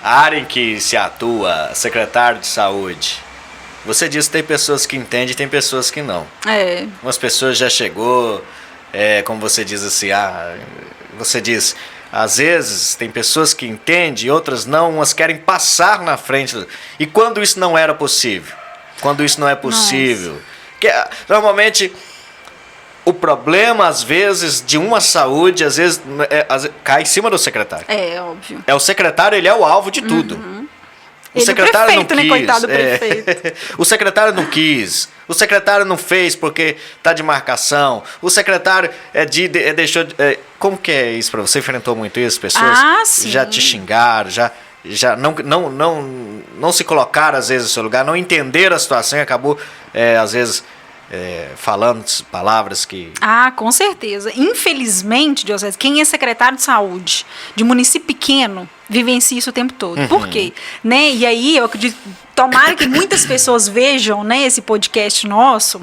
a área em que se atua, secretário de saúde, você disse que tem pessoas que entendem e tem pessoas que não. Umas pessoas já chegou, como você diz assim, você diz... Às vezes tem pessoas que entendem e outras não, umas querem passar na frente. E quando isso não era possível? Quando isso não é possível? Que, normalmente, o problema, às vezes, de uma saúde, às vezes, cai em cima do secretário. É óbvio. O secretário, ele é o alvo de tudo. O secretário não quis. Né, coitado do prefeito. O secretário não quis. O secretário não fez porque está de marcação. O secretário deixou... como que é isso para você? Enfrentou muito isso? Pessoas já te xingaram, já não se colocaram, às vezes, no seu lugar, não entenderam a situação e acabou, às vezes, falando palavras que... Ah, com certeza. Infelizmente, Diocese, quem é secretário de saúde de município pequeno vivencia isso o tempo todo. Por quê? Né? E aí, eu acredito, tomara que muitas pessoas vejam, né, esse podcast nosso.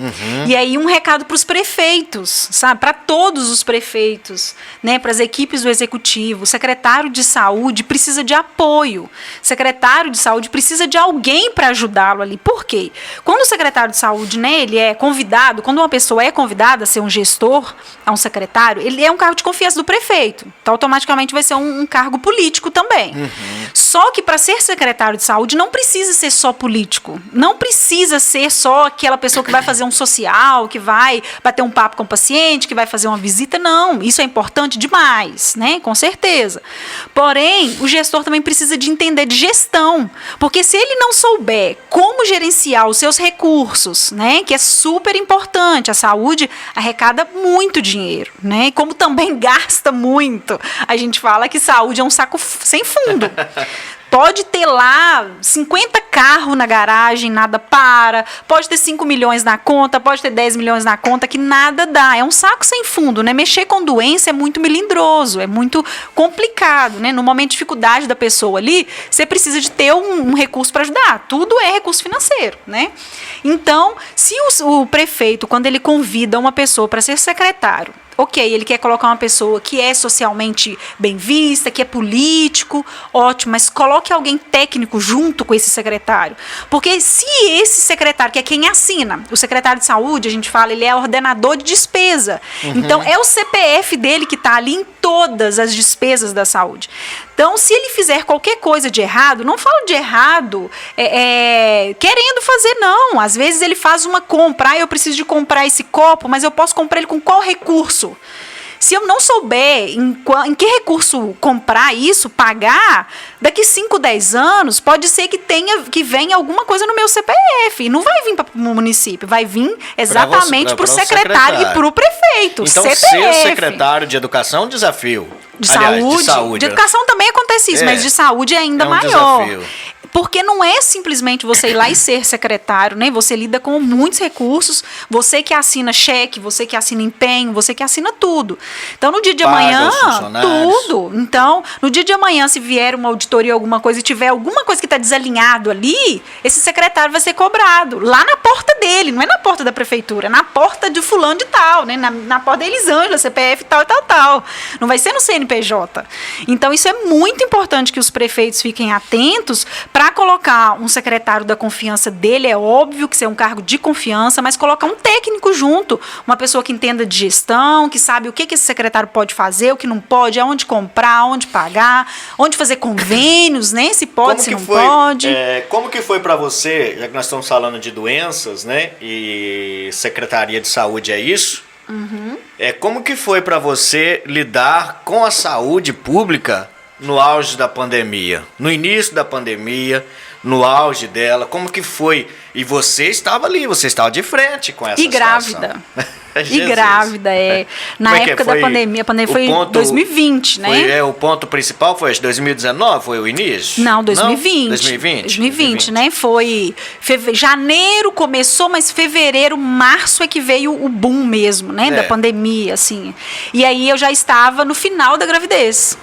E aí, um recado para os prefeitos, sabe? Para todos os prefeitos, né? Para as equipes do executivo. O secretário de saúde precisa de apoio. O secretário de saúde precisa de alguém para ajudá-lo ali. Por quê? Quando o secretário de saúde, né, ele é convidado, quando uma pessoa é convidada a ser um gestor, a um secretário, ele é um cargo de confiança do prefeito. Então, automaticamente vai ser um cargo político também. Só que para ser secretário de saúde não precisa ser só político. Não precisa ser só aquela pessoa que vai fazer um social, que vai bater um papo com o paciente, que vai fazer uma visita. Não, isso é importante demais, né? Com certeza. Porém, o gestor também precisa de entender de gestão. Porque se ele não souber como gerenciar os seus recursos, né? Que é super importante. A saúde arrecada muito dinheiro, né? E como também gasta muito. A gente fala que saúde é um saco sem fundo. Pode ter lá 50 carros na garagem, nada para. Pode ter 5 milhões na conta, pode ter 10 milhões na conta, que nada dá. É um saco sem fundo, né? Mexer com doença é muito melindroso, é muito complicado, né? No momento de dificuldade da pessoa ali, você precisa de ter um recurso para ajudar. Tudo é recurso financeiro, né? Então, se o prefeito, quando ele convida uma pessoa para ser secretário, ok, ele quer colocar uma pessoa que é socialmente bem vista, que é político, ótimo, mas coloque alguém técnico junto com esse secretário. Porque se esse secretário, que é quem assina, o secretário de saúde, a gente fala, ele é ordenador de despesa. Então, é o CPF dele que está ali em todas as despesas da saúde. Então, se ele fizer qualquer coisa de errado, não falo de errado querendo fazer, não. Às vezes ele faz uma compra, eu preciso de comprar esse copo, mas eu posso comprar ele com qual recurso? Se eu não souber em que recurso comprar isso, pagar, daqui 5, 10 anos, pode ser que venha alguma coisa no meu CPF. E não vai vir para o município, vai vir exatamente para o secretário e para o prefeito. Então, CPF. ser secretário de educação é um desafio. De Aliás, saúde. De saúde. De educação também acontece isso, mas de saúde é ainda maior. Desafio. Porque não é simplesmente você ir lá e ser secretário, né? Você lida com muitos recursos, você que assina cheque, você que assina empenho, você que assina tudo. Então, no dia de amanhã, tudo. Então, no dia de amanhã, se vier uma auditoria, alguma coisa, e tiver alguma coisa que está desalinhado ali, esse secretário vai ser cobrado lá na porta dele, não é na porta da prefeitura, é na porta de fulano de tal, né? Na porta da Elisângela, CPF tal e tal, tal. Não vai ser no CNPJ. Então, isso é muito importante que os prefeitos fiquem atentos para colocar um secretário da confiança dele. É óbvio que isso é um cargo de confiança, mas colocar um técnico junto, uma pessoa que entenda de gestão, que sabe o que esse secretário pode fazer, o que não pode, aonde comprar, onde pagar, onde fazer convênios, né? Se pode, se não pode. Como que foi para você, já que nós estamos falando de doenças, né? E Secretaria de Saúde é isso? Como que foi para você lidar com a saúde pública no auge da pandemia, no início da pandemia, no auge dela? Como que foi? E você estava ali, você estava de frente com essa grávida. E grávida, Na época da pandemia, a pandemia foi em 2020, né? O ponto principal foi 2019, foi o início? Não, 2020. Não? 2020, né? Foi janeiro começou, mas fevereiro, março é que veio o boom mesmo, né? Da pandemia, assim. E aí eu já estava no final da gravidez.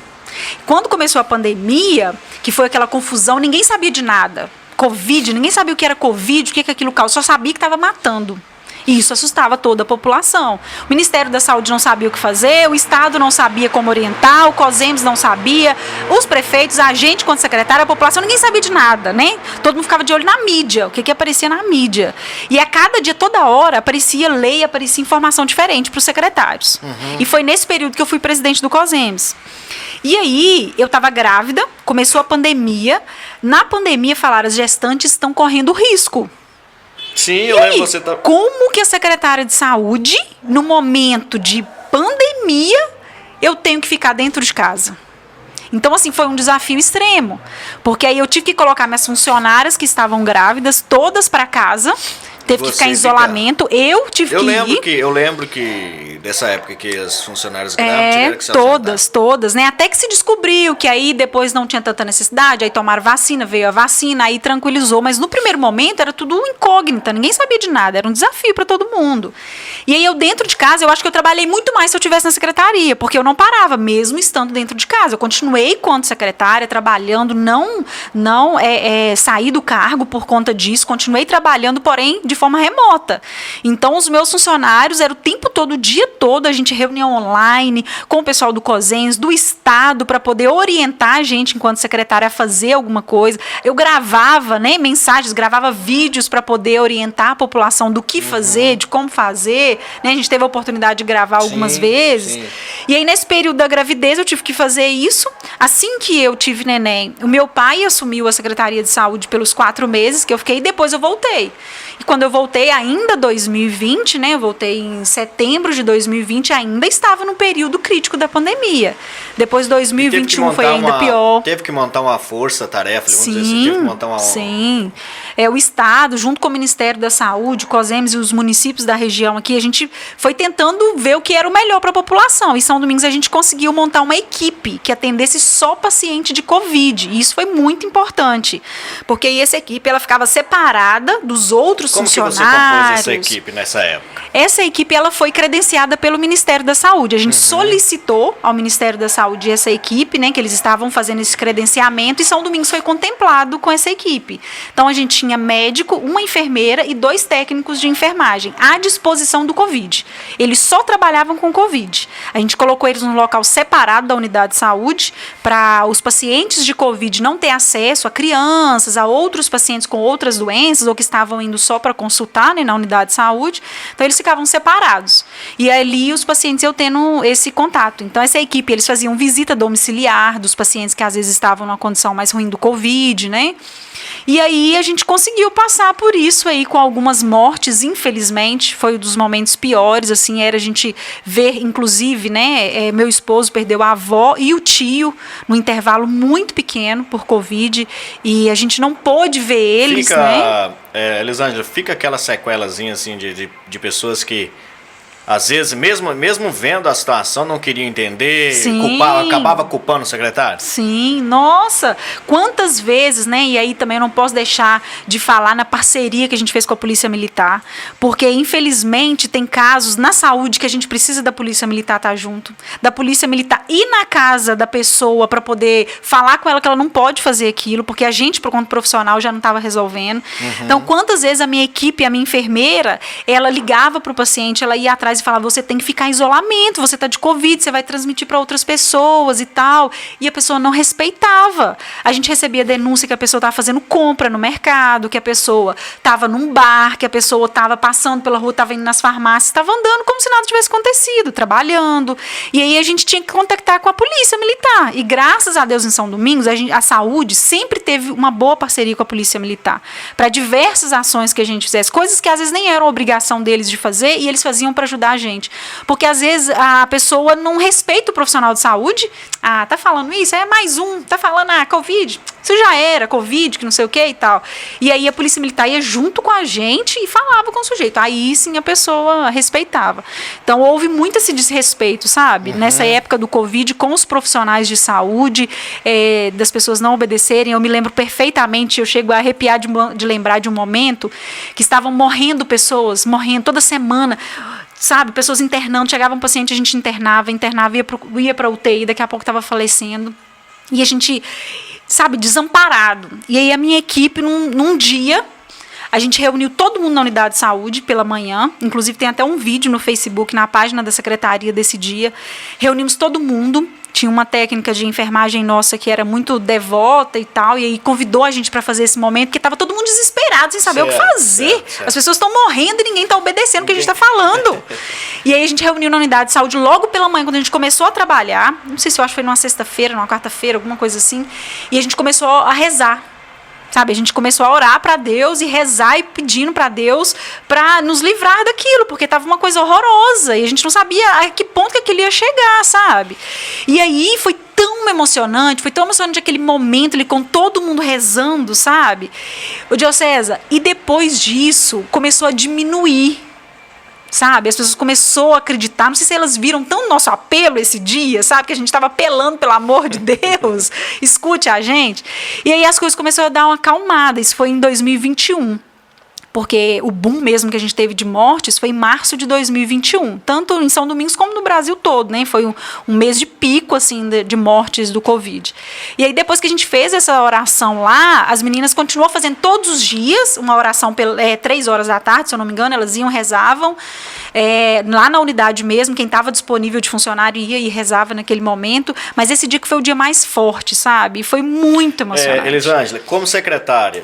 Quando começou a pandemia, que foi aquela confusão, ninguém sabia de nada. Covid, ninguém sabia o que era Covid, o que aquilo causava, só sabia que estava matando. E isso assustava toda a população. O Ministério da Saúde não sabia o que fazer, o Estado não sabia como orientar, o COSEMS não sabia, os prefeitos, a gente, quanto secretária, a população, ninguém sabia de nada, né? Todo mundo ficava de olho na mídia, o que aparecia na mídia. E a cada dia, toda hora, aparecia lei, aparecia informação diferente para os secretários. E foi nesse período que eu fui presidente do COSEMS. E aí, eu estava grávida, começou a pandemia. Na pandemia, falaram, as gestantes estão correndo risco. Sim, eu lembro você tá... Como que a secretária de saúde, no momento de pandemia, eu tenho que ficar dentro de casa? Então, assim, foi um desafio extremo. Porque aí eu tive que colocar minhas funcionárias que estavam grávidas, todas para casa. teve que ficar em isolamento. Eu tive que ir. Eu lembro que dessa época que os funcionários graves tiveram que se ausentar. Todas, né? Até que se descobriu que aí depois não tinha tanta necessidade, aí tomaram vacina, veio a vacina, aí tranquilizou. Mas no primeiro momento era tudo incógnita, ninguém sabia de nada, era um desafio para todo mundo. E aí eu dentro de casa, eu acho que eu trabalhei muito mais se eu estivesse na secretaria, porque eu não parava, mesmo estando dentro de casa. Eu continuei quanto secretária, trabalhando, não saí do cargo por conta disso, continuei trabalhando, porém de forma remota. Então os meus funcionários era o tempo todo, o dia todo, a gente reunião online com o pessoal do COSENS, do Estado, para poder orientar a gente enquanto secretária a fazer alguma coisa. Eu gravava, né, mensagens, gravava vídeos para poder orientar a população do que fazer, de como fazer, né? A gente teve a oportunidade de gravar algumas vezes. Sim. E aí nesse período da gravidez eu tive que fazer isso. Assim que eu tive neném, o meu pai assumiu a Secretaria de Saúde pelos 4 meses que eu fiquei, e depois eu voltei. E quando eu voltei, ainda 2020, né? Eu voltei em setembro de 2020, ainda estava no período crítico da pandemia. Depois 2021 foi ainda pior. Teve que montar uma força-tarefa, vamos dizer assim, teve que montar uma... Sim. O Estado, junto com o Ministério da Saúde, COSEMS e os municípios da região aqui, a gente foi tentando ver o que era o melhor para a população. Em São Domingos a gente conseguiu montar uma equipe que atendesse só paciente de Covid. E isso foi muito importante, porque essa equipe ela ficava separada dos outros funcionários. Como que você compôs essa equipe nessa época? Essa equipe ela foi credenciada pelo Ministério da Saúde. A gente solicitou ao Ministério da Saúde essa equipe, né, que eles estavam fazendo esse credenciamento, e São Domingos foi contemplado com essa equipe. Então a gente tinha médico, uma enfermeira e 2 técnicos de enfermagem à disposição do Covid. Eles só trabalhavam com Covid. A gente colocou eles num local separado da unidade de saúde para os pacientes de Covid não ter acesso a crianças, a outros pacientes com outras doenças ou que estavam indo só para consultar, né, na unidade de saúde. Então eles ficavam separados. E ali os pacientes eu tendo esse contato. Então essa equipe, eles faziam visita domiciliar dos pacientes que às vezes estavam numa condição mais ruim do Covid, né? E aí a gente conseguiu passar por isso aí com algumas mortes, infelizmente, foi um dos momentos piores, assim, era a gente ver, inclusive, né, meu esposo perdeu a avó e o tio no intervalo muito pequeno por Covid, e a gente não pôde ver eles, né? Elisângela, fica aquela sequelazinha, assim, de pessoas que às vezes, mesmo vendo a situação, não queriam entender, acabava culpando o secretário? Sim, nossa, quantas vezes, né? E aí também eu não posso deixar de falar na parceria que a gente fez com a Polícia Militar, porque infelizmente tem casos na saúde que a gente precisa da Polícia Militar estar junto, da Polícia Militar ir na casa da pessoa para poder falar com ela que ela não pode fazer aquilo, porque a gente, por conta profissional, já não estava resolvendo. Então, quantas vezes a minha equipe, a minha enfermeira, ela ligava para o paciente, ela ia atrás e falava, você tem que ficar em isolamento, você está de Covid, você vai transmitir para outras pessoas e tal. E a pessoa não respeitava. A gente recebia denúncia que a pessoa estava fazendo compra no mercado, que a pessoa estava num bar, que a pessoa estava passando pela rua, estava indo nas farmácias, estava andando como se nada tivesse acontecido, trabalhando. E aí a gente tinha que contactar com a Polícia Militar. E graças a Deus em São Domingos, a saúde sempre teve uma boa parceria com a Polícia Militar. Para diversas ações que a gente fizesse, coisas que às vezes nem eram obrigação deles de fazer, e eles faziam para ajudar a gente. Porque às vezes a pessoa não respeita o profissional de saúde. Ah, tá falando isso? É mais um. Tá falando, Covid? Isso já era, Covid, que não sei o que e tal. E aí a Polícia Militar ia junto com a gente e falava com o sujeito. Aí sim a pessoa respeitava. Então houve muito esse desrespeito, sabe? Nessa época do Covid, com os profissionais de saúde, das pessoas não obedecerem. Eu me lembro perfeitamente, eu chego a arrepiar de lembrar de um momento que estavam morrendo pessoas, morrendo toda semana. Sabe, pessoas internando, chegava um paciente, a gente internava, ia para UTI, daqui a pouco estava falecendo. E a gente, sabe, desamparado. E aí a minha equipe, num dia, a gente reuniu todo mundo na unidade de saúde pela manhã, inclusive tem até um vídeo no Facebook, na página da secretaria desse dia. Reunimos todo mundo. Tinha uma técnica de enfermagem nossa que era muito devota e tal, e aí convidou a gente para fazer esse momento, porque estava todo mundo desesperado, sem saber o que fazer. Certo. As pessoas estão morrendo e ninguém está obedecendo o que a gente está falando. E aí a gente reuniu na unidade de saúde logo pela manhã, quando a gente começou a trabalhar, não sei se eu acho que foi numa sexta-feira, numa quarta-feira, alguma coisa assim, e a gente começou a rezar. Sabe, a gente começou a orar para Deus e rezar e pedindo para Deus para nos livrar daquilo, porque tava uma coisa horrorosa e a gente não sabia a que ponto que aquilo ia chegar, sabe? E aí foi tão emocionante aquele momento ali com todo mundo rezando, sabe? O Diocesa, e depois disso começou a diminuir, sabe? As pessoas começaram a acreditar, não sei se elas viram tão nosso apelo esse dia, sabe? Que a gente estava apelando, pelo amor de Deus, escute a gente. E aí as coisas começaram a dar uma acalmada, isso foi em 2021. Porque o boom mesmo que a gente teve de mortes foi em março de 2021, tanto em São Domingos como no Brasil todo, né? Foi um mês de pico, assim, de mortes do Covid. E aí, depois que a gente fez essa oração lá, as meninas continuam fazendo todos os dias uma oração 3 horas da tarde, se eu não me engano, elas iam, rezavam, lá na unidade mesmo, quem estava disponível de funcionário ia e rezava naquele momento, mas esse dia que foi o dia mais forte, sabe? E foi muito emocionante. Elisângela, como secretária,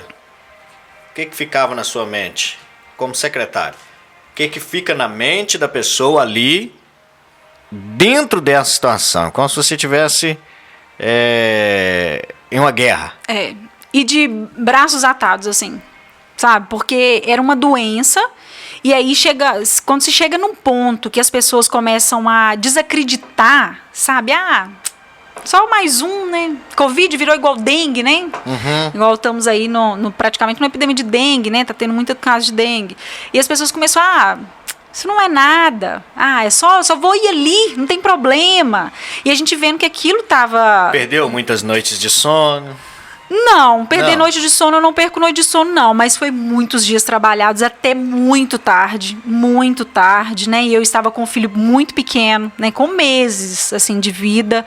o que ficava na sua mente como secretária? O que fica na mente da pessoa ali dentro dessa situação? Como se você estivesse em uma guerra. E de braços atados, assim, sabe? Porque era uma doença e aí quando se chega num ponto que as pessoas começam a desacreditar, sabe? Só mais um, né? Covid virou igual dengue, né? Uhum. Igual estamos aí praticamente numa epidemia de dengue, né? Tá tendo muito caso de dengue. E as pessoas começaram, isso não é nada. É só vou ir ali, não tem problema. E a gente vendo que aquilo tava... Perdeu muitas noites de sono? Não, noite de sono, eu não perco noite de sono, não. Mas foi muitos dias trabalhados até muito tarde, né? E eu estava com um filho muito pequeno, né? Com meses, assim, de vida.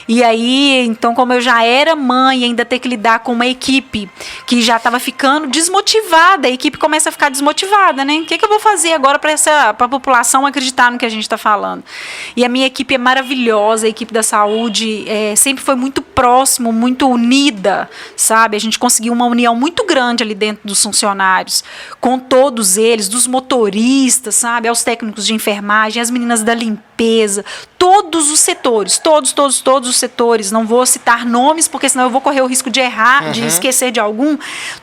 E aí, então, como eu já era mãe, ainda ter que lidar com uma equipe que já estava ficando desmotivada. A equipe começa a ficar desmotivada, né? O que eu vou fazer agora para a população acreditar no que a gente está falando? E a minha equipe é maravilhosa, a equipe da saúde sempre foi muito próximo, muito unida, sabe? A gente conseguiu uma união muito grande ali dentro dos funcionários, com todos eles, dos motoristas, sabe? Aos técnicos de enfermagem, as meninas da limpeza, todos os setores, todos os setores, não vou citar nomes, porque senão eu vou correr o risco de errar, de esquecer de algum,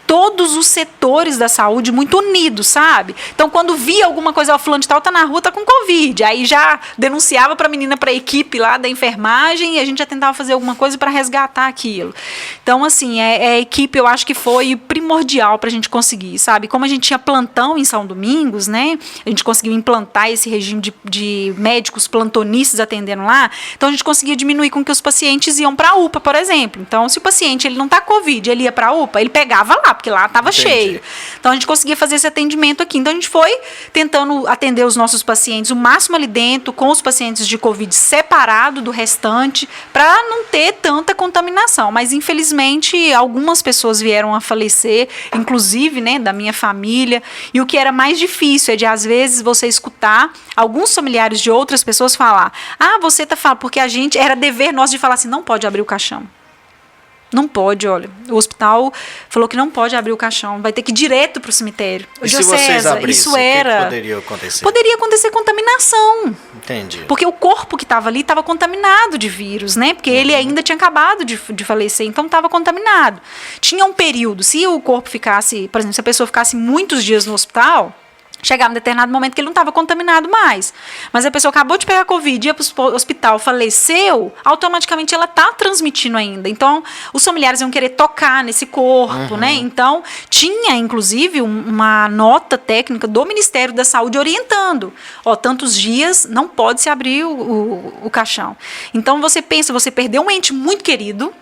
todos os setores da saúde muito unidos, sabe? Então, quando via alguma coisa, o fulano de tal tá na rua, tá com Covid, aí já denunciava pra menina, pra equipe lá da enfermagem, e a gente já tentava fazer alguma coisa para resgatar aquilo. Então, assim, a equipe, eu acho que foi primordial pra gente conseguir, sabe? Como a gente tinha plantão em São Domingos, né? A gente conseguiu implantar esse regime de médicos plantonistas atendendo lá, então a gente conseguia diminuir com que os pacientes iam para a UPA, por exemplo. Então, se o paciente ele não está Covid, ele ia para a UPA, ele pegava lá, porque lá estava cheio. Então, a gente conseguia fazer esse atendimento aqui. Então, a gente foi tentando atender os nossos pacientes o máximo ali dentro, com os pacientes de Covid separado do restante, para não ter tanta contaminação. Mas, infelizmente, algumas pessoas vieram a falecer, inclusive, né, da minha família. E o que era mais difícil é de, às vezes, você escutar alguns familiares de outras pessoas falar, você tá falando, porque a gente, era dever nosso de falar assim, não pode abrir o caixão. Não pode, olha, o hospital falou que não pode abrir o caixão, vai ter que ir direto para o cemitério. E se vocês abrissem, isso era... o que poderia acontecer? Poderia acontecer contaminação. Entendi. Porque o corpo que estava ali estava contaminado de vírus, né? Porque ele ainda tinha acabado de falecer, então estava contaminado. Tinha um período, se o corpo ficasse, por exemplo, se a pessoa ficasse muitos dias no hospital, chegava um determinado momento que ele não estava contaminado mais. Mas a pessoa acabou de pegar Covid, ia para o hospital, faleceu, automaticamente ela está transmitindo ainda. Então, os familiares iam querer tocar nesse corpo, né? Então, tinha, inclusive, uma nota técnica do Ministério da Saúde orientando. Tantos dias não pode se abrir o caixão. Então, você pensa, você perdeu um ente muito querido,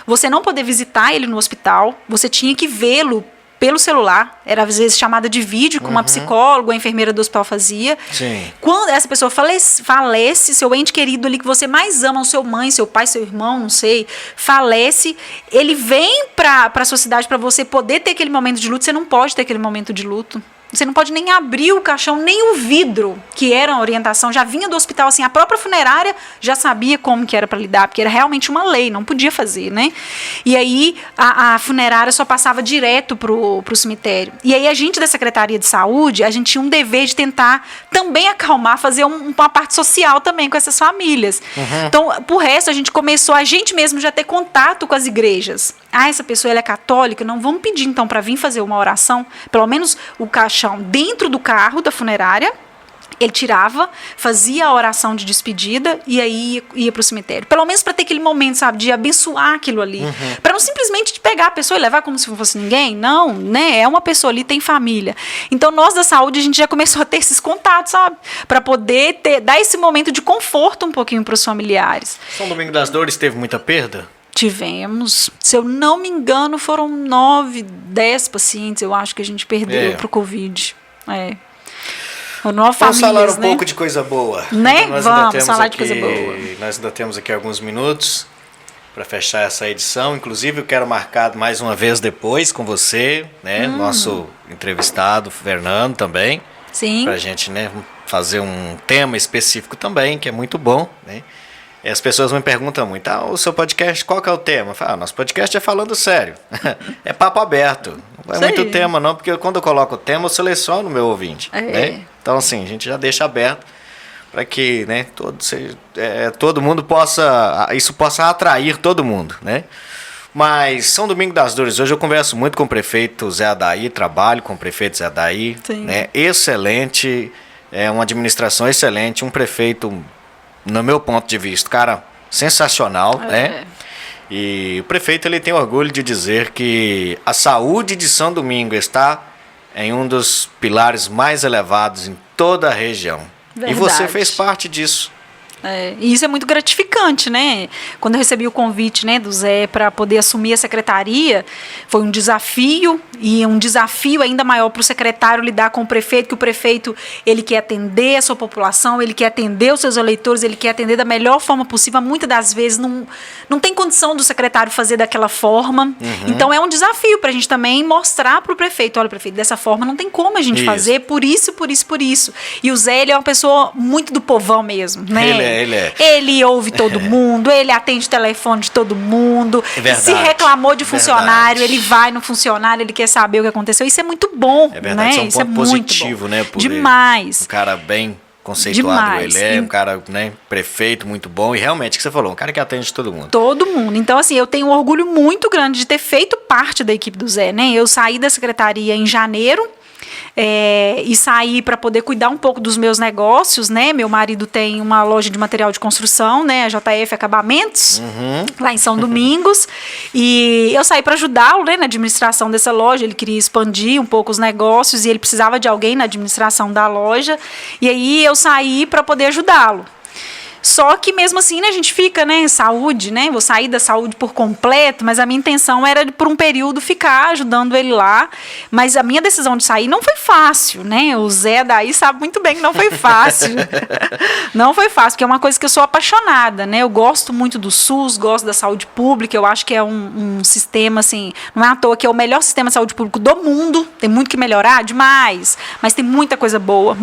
você não poder visitar ele no hospital, você tinha que vê-lo pelo celular, era às vezes chamada de vídeo, com uma psicóloga, a enfermeira do hospital fazia. Sim. Quando essa pessoa falece, seu ente querido ali que você mais ama, seu mãe, seu pai, seu irmão, não sei, falece, ele vem para a sua cidade para você poder ter aquele momento de luto, você não pode ter aquele momento de luto. você não pode nem abrir o caixão, nem o vidro, que era a orientação, já vinha do hospital, assim, a própria funerária já sabia como que era para lidar, porque era realmente uma lei, não podia fazer, né? E aí a funerária só passava direto pro cemitério. E aí a gente da Secretaria de Saúde, a gente tinha um dever de tentar também acalmar, fazer uma parte social também com essas famílias. Então, por resto, a gente começou, a gente mesmo já ter contato com as igrejas. Ah, essa pessoa ela é católica, não, vamos pedir então para vir fazer uma oração, pelo menos o caixão dentro do carro da funerária. Ele tirava, fazia a oração de despedida e aí ia para o cemitério. Pelo menos para ter aquele momento, sabe, de abençoar aquilo ali. Para não simplesmente pegar a pessoa e levar como se não fosse ninguém. Não, né? É uma pessoa ali, tem família. Então, nós da saúde, a gente já começou a ter esses contatos, sabe? Para poder dar esse momento de conforto um pouquinho para os familiares. São Domingos das Dores teve muita perda? Tivemos, se eu não me engano, foram 9, 10 pacientes, eu acho que a gente perdeu para o Covid. Vamos falar um pouco de coisa boa. Né? Vamos falar de coisa boa. Nós ainda temos aqui alguns minutos para fechar essa edição. Inclusive, eu quero marcar mais uma vez depois com você, né? Nosso entrevistado, Fernando, também. Sim. Para a gente, né, fazer um tema específico também, que é muito bom, né? E as pessoas me perguntam muito, o seu podcast, qual que é o tema? Eu falo, nosso podcast é falando sério. É papo aberto. Não é muito tema, não, porque quando eu coloco o tema, eu seleciono o meu ouvinte. Né? Então, assim, a gente já deixa aberto para que, né, todo mundo isso possa atrair todo mundo, né? Mas São Domingos das Dores, hoje eu converso muito com o prefeito Zé Adair, trabalho com o prefeito Zé Adair, né? Excelente, uma administração excelente, um prefeito, no meu ponto de vista, cara, sensacional, né? E o prefeito, ele tem orgulho de dizer que a saúde de São Domingos está em um dos pilares mais elevados em toda a região. Verdade. E você fez parte disso. E isso é muito gratificante, né? Quando eu recebi o convite, né, do Zé para poder assumir a secretaria, foi um desafio, e um desafio ainda maior para o secretário lidar com o prefeito, que o prefeito, ele quer atender a sua população, ele quer atender os seus eleitores, ele quer atender da melhor forma possível. Muitas das vezes não tem condição do secretário fazer daquela forma. Então é um desafio para a gente também mostrar para o prefeito, olha, prefeito, dessa forma não tem como a gente fazer, por isso. E o Zé, ele é uma pessoa muito do povão mesmo, né? Ele ouve todo mundo, ele atende o telefone de todo mundo. Se reclamou de funcionário, ele vai no funcionário, ele quer saber o que aconteceu. Isso é muito bom. É verdade, né? Isso é um ponto positivo, né? Demais. Um cara bem conceituado, ele é um cara, né, prefeito muito bom. E realmente, o que você falou, um cara que atende todo mundo. Todo mundo. Então, assim, eu tenho um orgulho muito grande de ter feito parte da equipe do Zé, né? Eu saí da secretaria em janeiro. E saí para poder cuidar um pouco dos meus negócios, né? Meu marido tem uma loja de material de construção, né? A JF Acabamentos, lá em São Domingos. E eu saí para ajudá-lo, né, na administração dessa loja. Ele queria expandir um pouco os negócios e ele precisava de alguém na administração da loja. E aí eu saí para poder ajudá-lo. Só que mesmo assim, né, a gente fica, né, saúde, né, vou sair da saúde por completo, mas a minha intenção era por um período ficar ajudando ele lá, mas a minha decisão de sair não foi fácil, né, o Zé daí sabe muito bem que não foi fácil, não foi fácil, porque é uma coisa que eu sou apaixonada, né, eu gosto muito do SUS, gosto da saúde pública, eu acho que é um sistema, assim, não é à toa que é o melhor sistema de saúde público do mundo, tem muito que melhorar, demais, mas tem muita coisa boa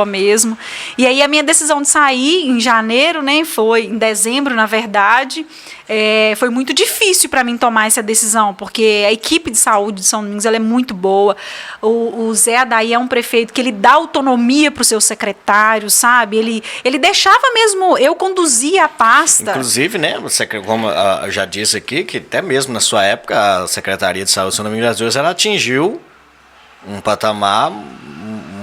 mesmo, e aí a minha decisão de sair em janeiro, né, foi em dezembro, na verdade, foi muito difícil para mim tomar essa decisão, porque a equipe de saúde de São Domingos ela é muito boa. O Zé Adair é um prefeito que ele dá autonomia para os seus secretários, sabe? Ele deixava mesmo, eu conduzia a pasta. Inclusive, né, como eu já disse aqui, que até mesmo na sua época a Secretaria de Saúde de São Domingos das Dores ela atingiu um patamar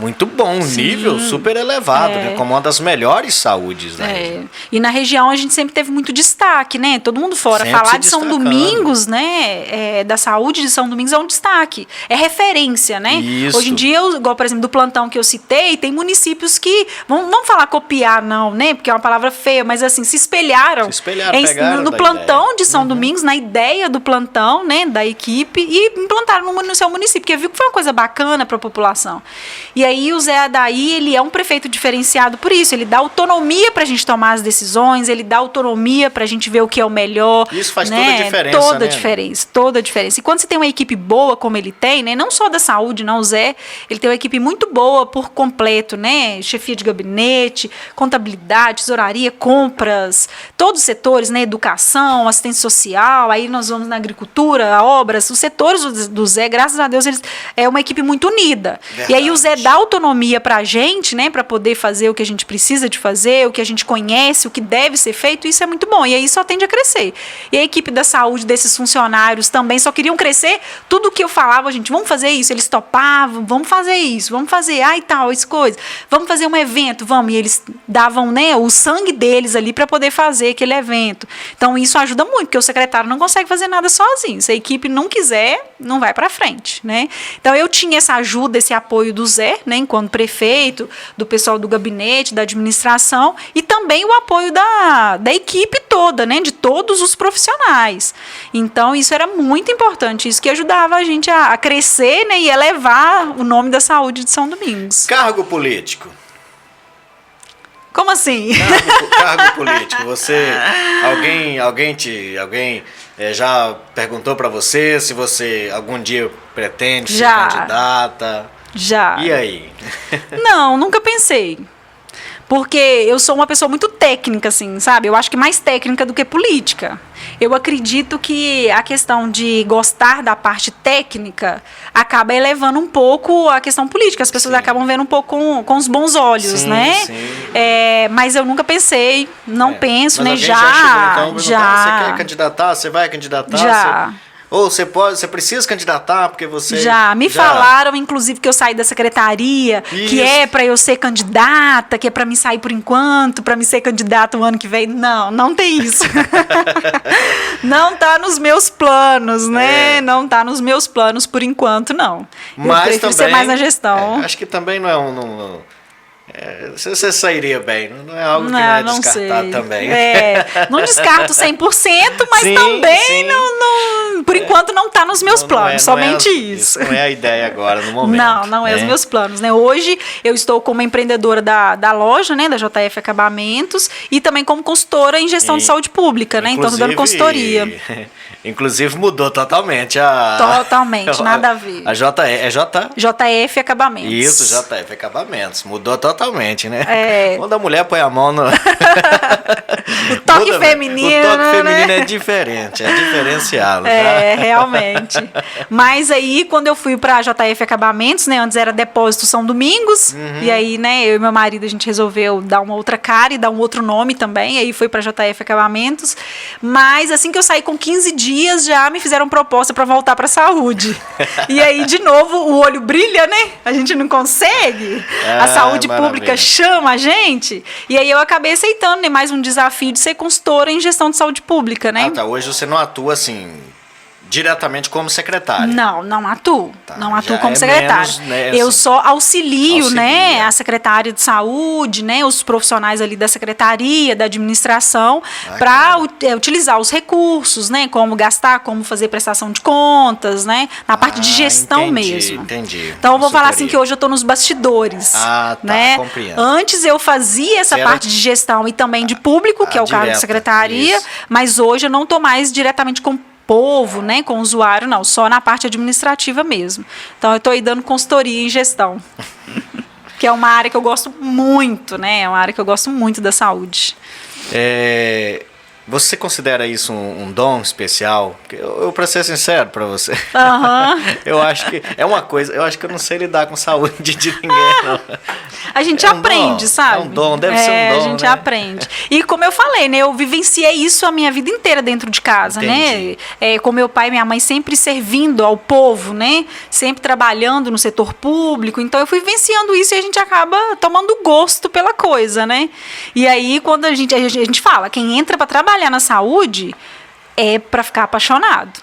muito bom, um nível super elevado, né? Como uma das melhores saúdes da região. E na região a gente sempre teve muito destaque, né? Todo mundo fora. Sempre falar de São Domingos, né? Da saúde de São Domingos é um destaque. É referência, né? Isso. Hoje em dia, igual, por exemplo, do plantão que eu citei, tem municípios que, vamos falar copiar, não, né? Porque é uma palavra feia, mas assim, se espelharam. Pegaram no plantão de São Domingos, na ideia do plantão, né? Da equipe, e implantaram no seu município, porque viu que foi uma coisa bacana para a população. E aí o Zé Adair, ele é um prefeito diferenciado por isso, ele dá autonomia para a gente tomar as decisões, ele dá autonomia para a gente ver o que é o melhor. Isso faz né? toda a diferença, Toda a né? diferença, toda a diferença. E quando você tem uma equipe boa como ele tem, né? Não só da saúde, não, o Zé, ele tem uma equipe muito boa por completo, né? Chefia de gabinete, contabilidade, tesouraria, compras, todos os setores, né? Educação, assistência social, aí nós vamos na agricultura, obras, os setores do Zé, graças a Deus, eles é uma equipe muito unida. Verdade. E aí o Zé dá autonomia para a gente, né? Para poder fazer o que a gente precisa de fazer, o que a gente conhece, o que deve ser feito, isso é muito bom. E aí só tende a crescer. E a equipe da saúde desses funcionários também só queriam crescer. Tudo que eu falava, gente, vamos fazer isso. Eles topavam, vamos fazer isso, vamos fazer, ai tal, isso coisa. Vamos fazer um evento, vamos. E eles davam, né, o sangue deles ali para poder fazer aquele evento. Então isso ajuda muito, porque o secretário não consegue fazer nada sozinho. Se a equipe não quiser, não vai para frente, né? Então eu tinha essa ajuda, esse apoio do Zé, né, enquanto prefeito, do pessoal do gabinete, da administração, e também o apoio da equipe toda, né, de todos os profissionais. Então isso era muito importante, isso que ajudava a gente a crescer, né, e elevar o nome da saúde de São Domingos. Cargo político. Como assim? Cargo político. Você, alguém já perguntou para você se você algum dia pretende ser candidata? Já. E aí? Não, nunca pensei. Porque eu sou uma pessoa muito técnica, assim, sabe? Eu acho que mais técnica do que política. Eu acredito que a questão de gostar da parte técnica acaba elevando um pouco a questão política. As pessoas acabam vendo um pouco com os bons olhos, né? Sim. Mas eu nunca pensei, não penso, né? Já chegou, então, você quer candidatar? Você vai candidatar? Já. Ou você precisa candidatar porque você... Já falaram, inclusive, que eu saí da secretaria, que é para eu ser candidata, que é para me sair por enquanto, para me ser candidata o ano que vem. Não tem isso. Não tá nos meus planos, né? Não tá nos meus planos por enquanto, não. Mas eu prefiro ser mais na gestão. Acho que também não é você sairia bem, não é algo que não é descartar também. Não descarto 100%, mas também por enquanto não está nos meus planos, somente isso. Isso não é a ideia agora, no momento. Não é os meus planos, né? Hoje eu estou como empreendedora da loja, né, da JF Acabamentos, e também como consultora em gestão de saúde pública, né? Então estou dando consultoria. Inclusive mudou totalmente Totalmente, nada a ver. A JF Acabamentos. Isso, JF Acabamentos. Mudou totalmente, né? Quando a mulher põe a mão no... O toque feminino. O toque feminino é diferente, é diferenciado. Realmente. Mas aí, quando eu fui pra JF Acabamentos, né? Antes era Depósito São Domingos. E aí, né, eu e meu marido, a gente resolveu dar uma outra cara e dar um outro nome também. Aí foi pra JF Acabamentos. Mas assim que eu saí com 15 dias, já me fizeram proposta pra voltar pra saúde. E aí, de novo, o olho brilha, né? A gente não consegue. A saúde pública chama a gente. E aí eu acabei aceitando, né, mais um desafio de ser consultora em gestão de saúde pública, né? Hoje você não atua assim diretamente como secretária. Não atuo. Não atuo como secretária. Menos, né, eu só auxilio, né, a secretária de saúde, né, os profissionais ali da secretaria, da administração, para utilizar os recursos, né, como gastar, como fazer prestação de contas, né, na parte de gestão mesmo. Entendi. Então eu vou falar assim que hoje eu estou nos bastidores. né? Compreendo. Antes eu fazia essa parte de gestão e também de público, que é o cargo de secretaria, mas hoje eu não estou mais diretamente com povo, né, com o usuário, não, só na parte administrativa mesmo. Então eu estou aí dando consultoria em gestão, que é uma área que eu gosto muito, né, é uma área que eu gosto muito da saúde. Você considera isso um dom especial? Eu para ser sincero para você, eu acho que é uma coisa, eu acho que eu não sei lidar com saúde de ninguém, não. A gente aprende, sabe? É um dom, deve ser um dom, a gente aprende. E como eu falei, né, eu vivenciei isso a minha vida inteira dentro de casa, né? Com meu pai e minha mãe sempre servindo ao povo, né? Sempre trabalhando no setor público. Então eu fui vivenciando isso e a gente acaba tomando gosto pela coisa, né? E aí quando a gente fala, quem entra para trabalhar na saúde é para ficar apaixonado.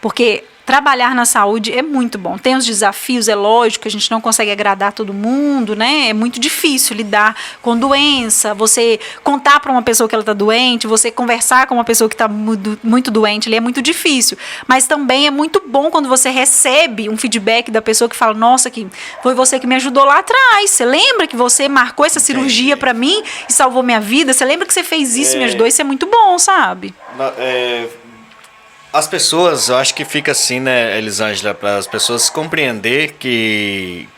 Porque trabalhar na saúde é muito bom. Tem os desafios, é lógico, a gente não consegue agradar todo mundo, né? É muito difícil lidar com doença, você contar para uma pessoa que ela está doente, você conversar com uma pessoa que está muito doente, é muito difícil. Mas também é muito bom quando você recebe um feedback da pessoa que fala, nossa, que foi você que me ajudou lá atrás. Você lembra que você marcou essa cirurgia para mim e salvou minha vida? Você lembra que você fez isso e me ajudou? Isso é muito bom, sabe? As pessoas, eu acho que fica assim, né, Elisângela, para as pessoas compreender que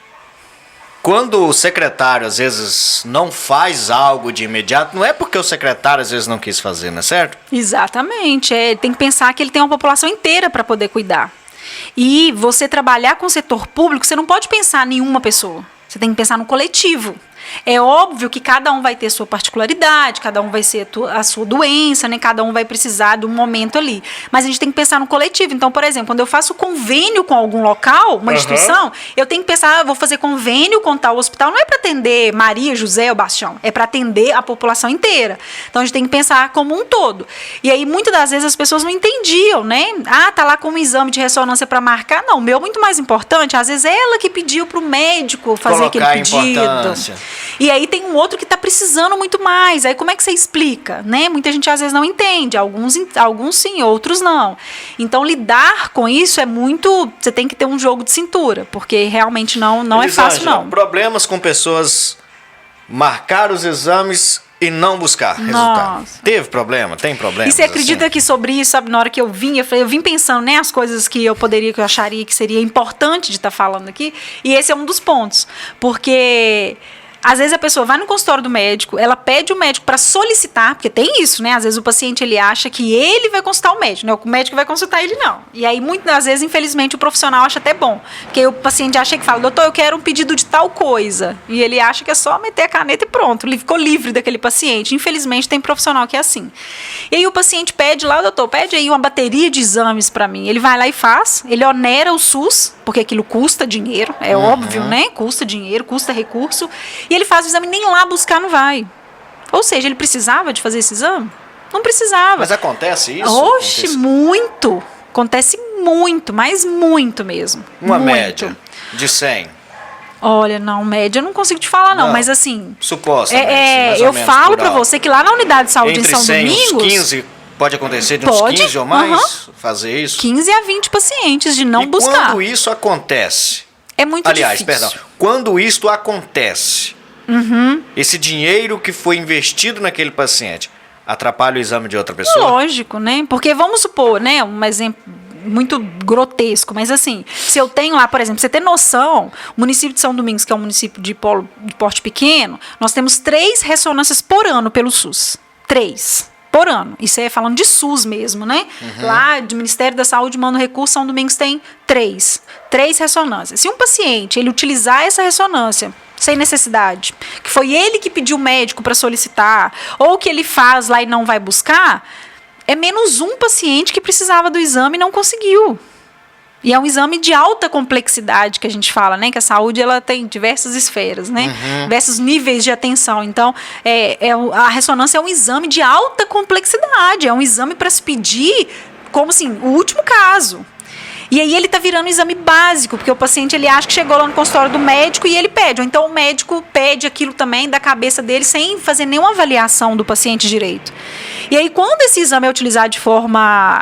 quando o secretário às vezes não faz algo de imediato, não é porque o secretário às vezes não quis fazer, não é certo? Exatamente, tem que pensar que ele tem uma população inteira para poder cuidar. E você trabalhar com o setor público, você não pode pensar em uma pessoa, você tem que pensar no coletivo. É óbvio que cada um vai ter sua particularidade, cada um vai ser a sua doença, né? Cada um vai precisar de um momento ali. Mas a gente tem que pensar no coletivo. Então, por exemplo, quando eu faço convênio com algum local, uma instituição, eu tenho que pensar, vou fazer convênio com tal hospital, não é para atender Maria, José ou Bastião, é para atender a população inteira. Então, a gente tem que pensar como um todo. E aí, muitas das vezes, as pessoas não entendiam, né? Ah, tá lá com um exame de ressonância para marcar. Não, o meu é muito mais importante. Às vezes, ela que pediu para o médico fazer aquele pedido. E aí tem um outro que está precisando muito mais. Aí como é que você explica? Né? Muita gente às vezes não entende. Alguns sim, outros não. Então lidar com isso é muito... Você tem que ter um jogo de cintura, porque realmente não é fácil, não. Problemas com pessoas marcar os exames e não buscar resultado. Teve problema? Tem problema? E você acredita que sobre isso, sabe, na hora que eu vim pensando, né, as coisas que eu acharia que seria importante de estar falando aqui, e esse é um dos pontos. Porque... Às vezes a pessoa vai no consultório do médico, ela pede o médico para solicitar, porque tem isso, né? Às vezes o paciente ele acha que ele vai consultar o médico, né? O médico vai consultar ele, não. E aí, muitas das vezes, infelizmente, o profissional acha até bom. Porque o paciente acha que fala, doutor, eu quero um pedido de tal coisa. E ele acha que é só meter a caneta e pronto. Ele ficou livre daquele paciente. Infelizmente, tem profissional que é assim. E aí o paciente pede lá, doutor, pede aí uma bateria de exames para mim. Ele vai lá e faz, ele onera o SUS, porque aquilo custa dinheiro, é óbvio, né? Custa dinheiro, custa recurso. E ele faz o exame, nem lá buscar não vai. Ou seja, ele precisava de fazer esse exame? Não precisava. Mas acontece isso? Oxe, muito. Acontece muito, mas muito mesmo. Uma média de 100? Olha, não, média eu não consigo te falar, não. Mas assim... Supostamente. Eu falo para você que lá na unidade de saúde entre em São 100, Domingos... Uns 15, pode acontecer de uns 15 ou mais fazer isso? 15 a 20 pacientes de não buscar. Quando isso acontece... É muito difícil. Quando isso acontece... Esse dinheiro que foi investido naquele paciente atrapalha o exame de outra pessoa? Lógico, né? Porque vamos supor, né? Um exemplo muito grotesco, mas assim, se eu tenho lá, por exemplo, você ter noção, o município de São Domingos, que é um município de porte pequeno, nós temos 3 ressonâncias por ano pelo SUS. 3 por ano. Isso é falando de SUS mesmo, né? Lá, do Ministério da Saúde, manda recurso, São Domingos tem 3 ressonâncias. Se um paciente, ele utilizar essa ressonância sem necessidade, que foi ele que pediu o médico para solicitar, ou que ele faz lá e não vai buscar, é menos um paciente que precisava do exame e não conseguiu. E é um exame de alta complexidade que a gente fala, né? Que a saúde ela tem diversas esferas, né? Diversos níveis de atenção. Então, a ressonância é um exame de alta complexidade, é um exame para se pedir como assim, o último caso. E aí ele está virando um exame básico, porque o paciente ele acha que chegou lá no consultório do médico e ele pede. Ou então o médico pede aquilo também da cabeça dele sem fazer nenhuma avaliação do paciente direito. E aí quando esse exame é utilizado de forma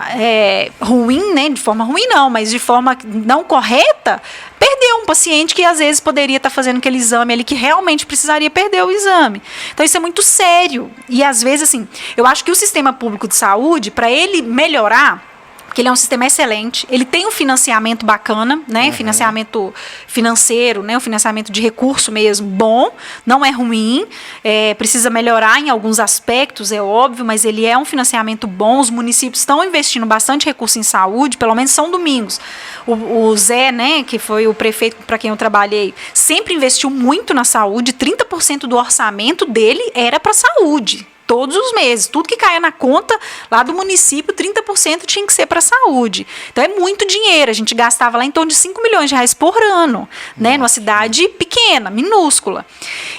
ruim, né? De forma ruim não, mas de forma não correta, perdeu um paciente que às vezes poderia estar fazendo aquele exame ali que realmente precisaria perder o exame. Então isso é muito sério. E às vezes assim, eu acho que o sistema público de saúde, para ele melhorar, porque ele é um sistema excelente, ele tem um financiamento bacana, né? Financiamento financeiro, né? Um financiamento de recurso mesmo bom, não é ruim, precisa melhorar em alguns aspectos, é óbvio, mas ele é um financiamento bom, os municípios estão investindo bastante recurso em saúde, pelo menos São Domingos. O Zé, né, que foi o prefeito para quem eu trabalhei, sempre investiu muito na saúde, 30% do orçamento dele era para saúde. Todos os meses, tudo que caia na conta lá do município, 30% tinha que ser para a saúde. Então é muito dinheiro, a gente gastava lá em torno de 5 milhões de reais por ano, né, numa cidade pequena, minúscula.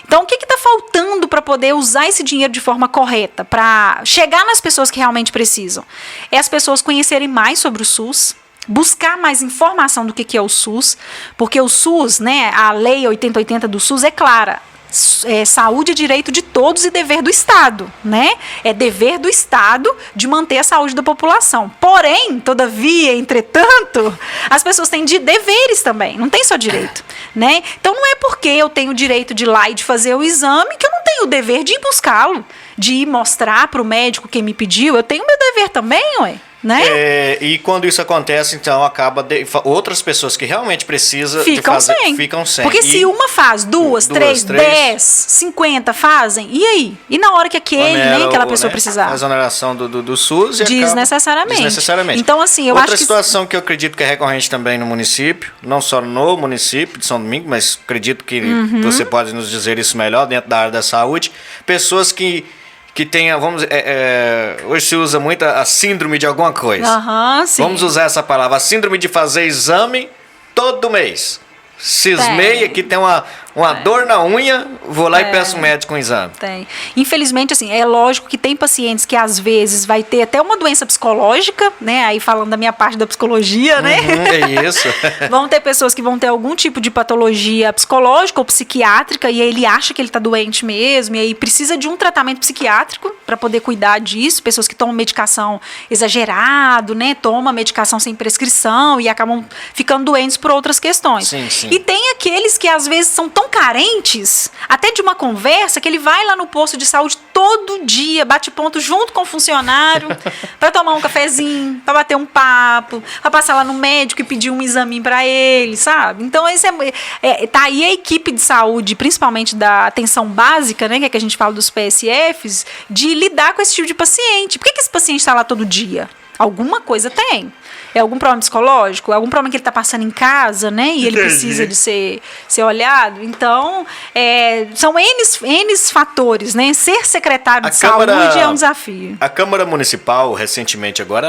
Então o que está faltando para poder usar esse dinheiro de forma correta, para chegar nas pessoas que realmente precisam? É as pessoas conhecerem mais sobre o SUS, buscar mais informação do que é o SUS, porque o SUS, né, a lei 8080 do SUS é clara. Saúde é direito de todos e dever do Estado, né? É dever do Estado de manter a saúde da população. Porém, todavia, entretanto, as pessoas têm deveres também, não tem só direito, né? Então não é porque eu tenho o direito de ir lá e de fazer o exame que eu não tenho o dever de ir buscá-lo, de ir mostrar para o médico quem me pediu. Eu tenho o meu dever também, ué. Né? E quando isso acontece, então, acaba outras pessoas que realmente precisam ficam sem. Porque se uma faz, duas, três, 10, 50 fazem, e aí? E na hora que aquela pessoa precisar? A exoneração do SUS desnecessariamente. Então, assim, eu outra acho que... situação que eu acredito que é recorrente também no município, não só no município de São Domingos, mas acredito que você pode nos dizer isso melhor dentro da área da saúde, pessoas que tenha, hoje se usa muito a síndrome de alguma coisa. Sim. Vamos usar essa palavra, a síndrome de fazer exame todo mês. Cismei que tem uma dor na unha, vou lá e peço um médico um exame. Tem. Infelizmente, assim, é lógico que tem pacientes que às vezes vai ter até uma doença psicológica, né? Aí falando da minha parte da psicologia, né? É isso. Vão ter pessoas que vão ter algum tipo de patologia psicológica ou psiquiátrica e aí ele acha que ele está doente mesmo e aí precisa de um tratamento psiquiátrico para poder cuidar disso. Pessoas que tomam medicação exagerado, né? Tomam medicação sem prescrição e acabam ficando doentes por outras questões. Sim. E tem aqueles que às vezes são tão carentes, até de uma conversa, que ele vai lá no posto de saúde todo dia, bate ponto junto com o funcionário, para tomar um cafezinho, para bater um papo, para passar lá no médico e pedir um exame para ele, sabe? Então, tá aí a equipe de saúde, principalmente da atenção básica, né, que é que a gente fala dos PSFs, de lidar com esse tipo de paciente. Por que esse paciente está lá todo dia? Alguma coisa tem. É algum problema psicológico? É algum problema que ele está passando em casa, né? E ele precisa de ser olhado? Então, são N fatores, né? Ser secretário de saúde é um desafio. A Câmara Municipal, recentemente agora,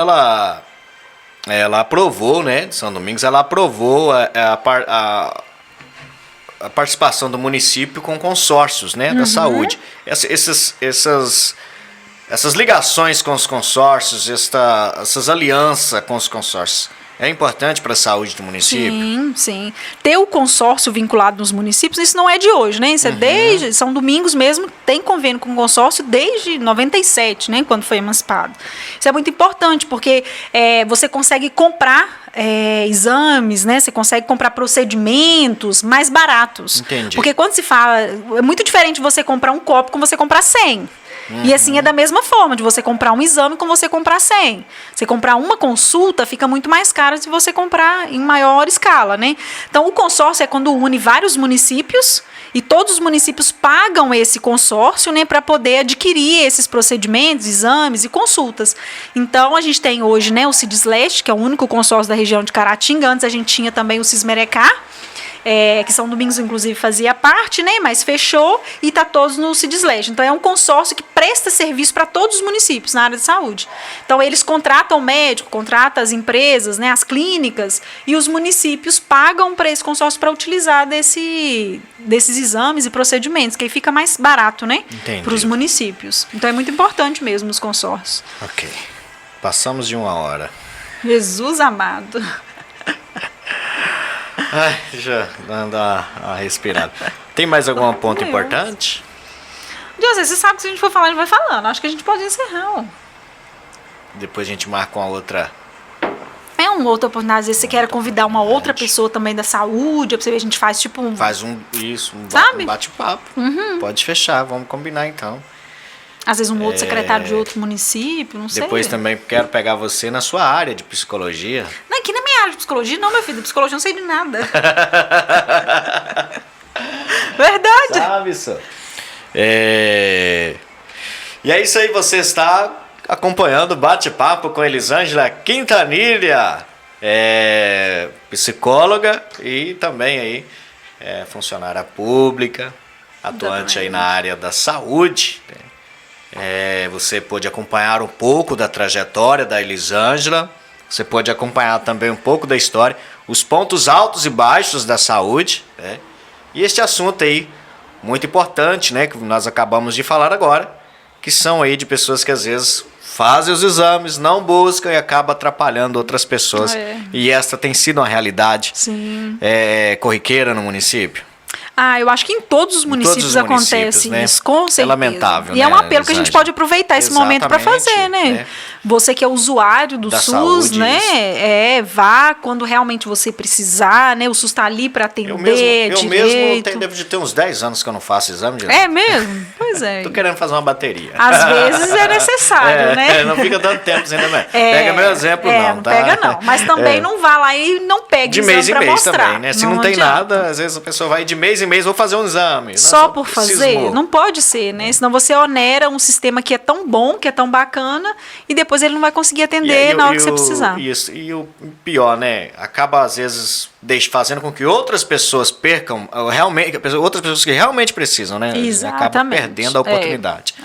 ela aprovou, né? De São Domingos, ela aprovou a participação do município com consórcios, né? Da saúde. Essas ligações com os consórcios, essas alianças com os consórcios, é importante para a saúde do município? Sim. Ter o consórcio vinculado nos municípios, isso não é de hoje, né? Isso é desde São Domingos mesmo, tem convênio com o consórcio desde 97, né? Quando foi emancipado. Isso é muito importante, porque você consegue comprar exames, né? Você consegue comprar procedimentos mais baratos. Entendi. Porque quando se fala, é muito diferente você comprar um copo com você comprar 100. E assim é da mesma forma, de você comprar um exame com você comprar 100. Você comprar uma consulta fica muito mais caro se você comprar em maior escala, né? Então, o consórcio é quando une vários municípios e todos os municípios pagam esse consórcio, né, para poder adquirir esses procedimentos, exames e consultas. Então, a gente tem hoje, né, o Cidisleste, que é o único consórcio da região de Caratinga. Antes a gente tinha também o Cismerecá, que São Domingos, inclusive, fazia parte, né, mas fechou e está todos no Cidisleste. Então, é um consórcio que presta serviço para todos os municípios na área de saúde. Então, eles contratam o médico, contratam as empresas, né, as clínicas, e os municípios pagam para esse consórcio para utilizar desses exames e procedimentos, que aí fica mais barato, né, para os municípios. Então, é muito importante mesmo os consórcios. Ok. Passamos de 1 hora. Jesus amado. Ai, já dando uma respirada. Tem mais algum ponto importante? Deus, você sabe que se a gente for falar, a gente vai falando. Acho que a gente pode encerrar. Ó. Depois a gente marca uma outra. Uma outra oportunidade. Às vezes você quer convidar uma outra pessoa também da saúde, pra você ver, a gente faz tipo um... Faz um bate-papo. Pode fechar, vamos combinar então. Às vezes um outro secretário de outro município, não sei. Depois também quero pegar você na sua área de psicologia. Não, aqui na minha área de psicologia, não, meu filho. De psicologia eu não sei de nada. Verdade. Sabe isso? E é isso aí, você está acompanhando o bate-papo com Elisângela Quintanilha, psicóloga e também aí funcionária pública, atuante aí na área da saúde. Você pode acompanhar um pouco da trajetória da Elisângela, você pode acompanhar também um pouco da história, os pontos altos e baixos da saúde, né? E este assunto aí, muito importante, né, que nós acabamos de falar agora, que são aí de pessoas que às vezes fazem os exames, não buscam e acaba atrapalhando outras pessoas. E esta tem sido uma realidade corriqueira no município. Eu acho que em todos os municípios acontece né? isso, com certeza. É lamentável, e é um apelo que a gente pode aproveitar esse momento para fazer, né? Você que é usuário do SUS, saúde, né? Vá quando realmente você precisar, né? O SUS está ali para atender eu mesmo devo de ter uns 10 anos que eu não faço exame de É mesmo? Pois é. Tô querendo fazer uma bateria. Às vezes é necessário, né? Não fica dando tempo ainda mais. Pega meu exemplo, não, tá? Pega não, mas também não vá lá e não pegue de mês em mês mostrar. Também, né? Se não tem nada, às vezes a pessoa vai de mês em mês, vou fazer um exame. Só por fazer? Não pode ser, né? Senão você onera um sistema que é tão bom, que é tão bacana, e depois ele não vai conseguir atender na hora que você precisar. Isso. E o pior, né? Acaba, às vezes, fazendo com que outras pessoas percam, outras pessoas que realmente precisam, né? Exatamente. Acaba perdendo a oportunidade.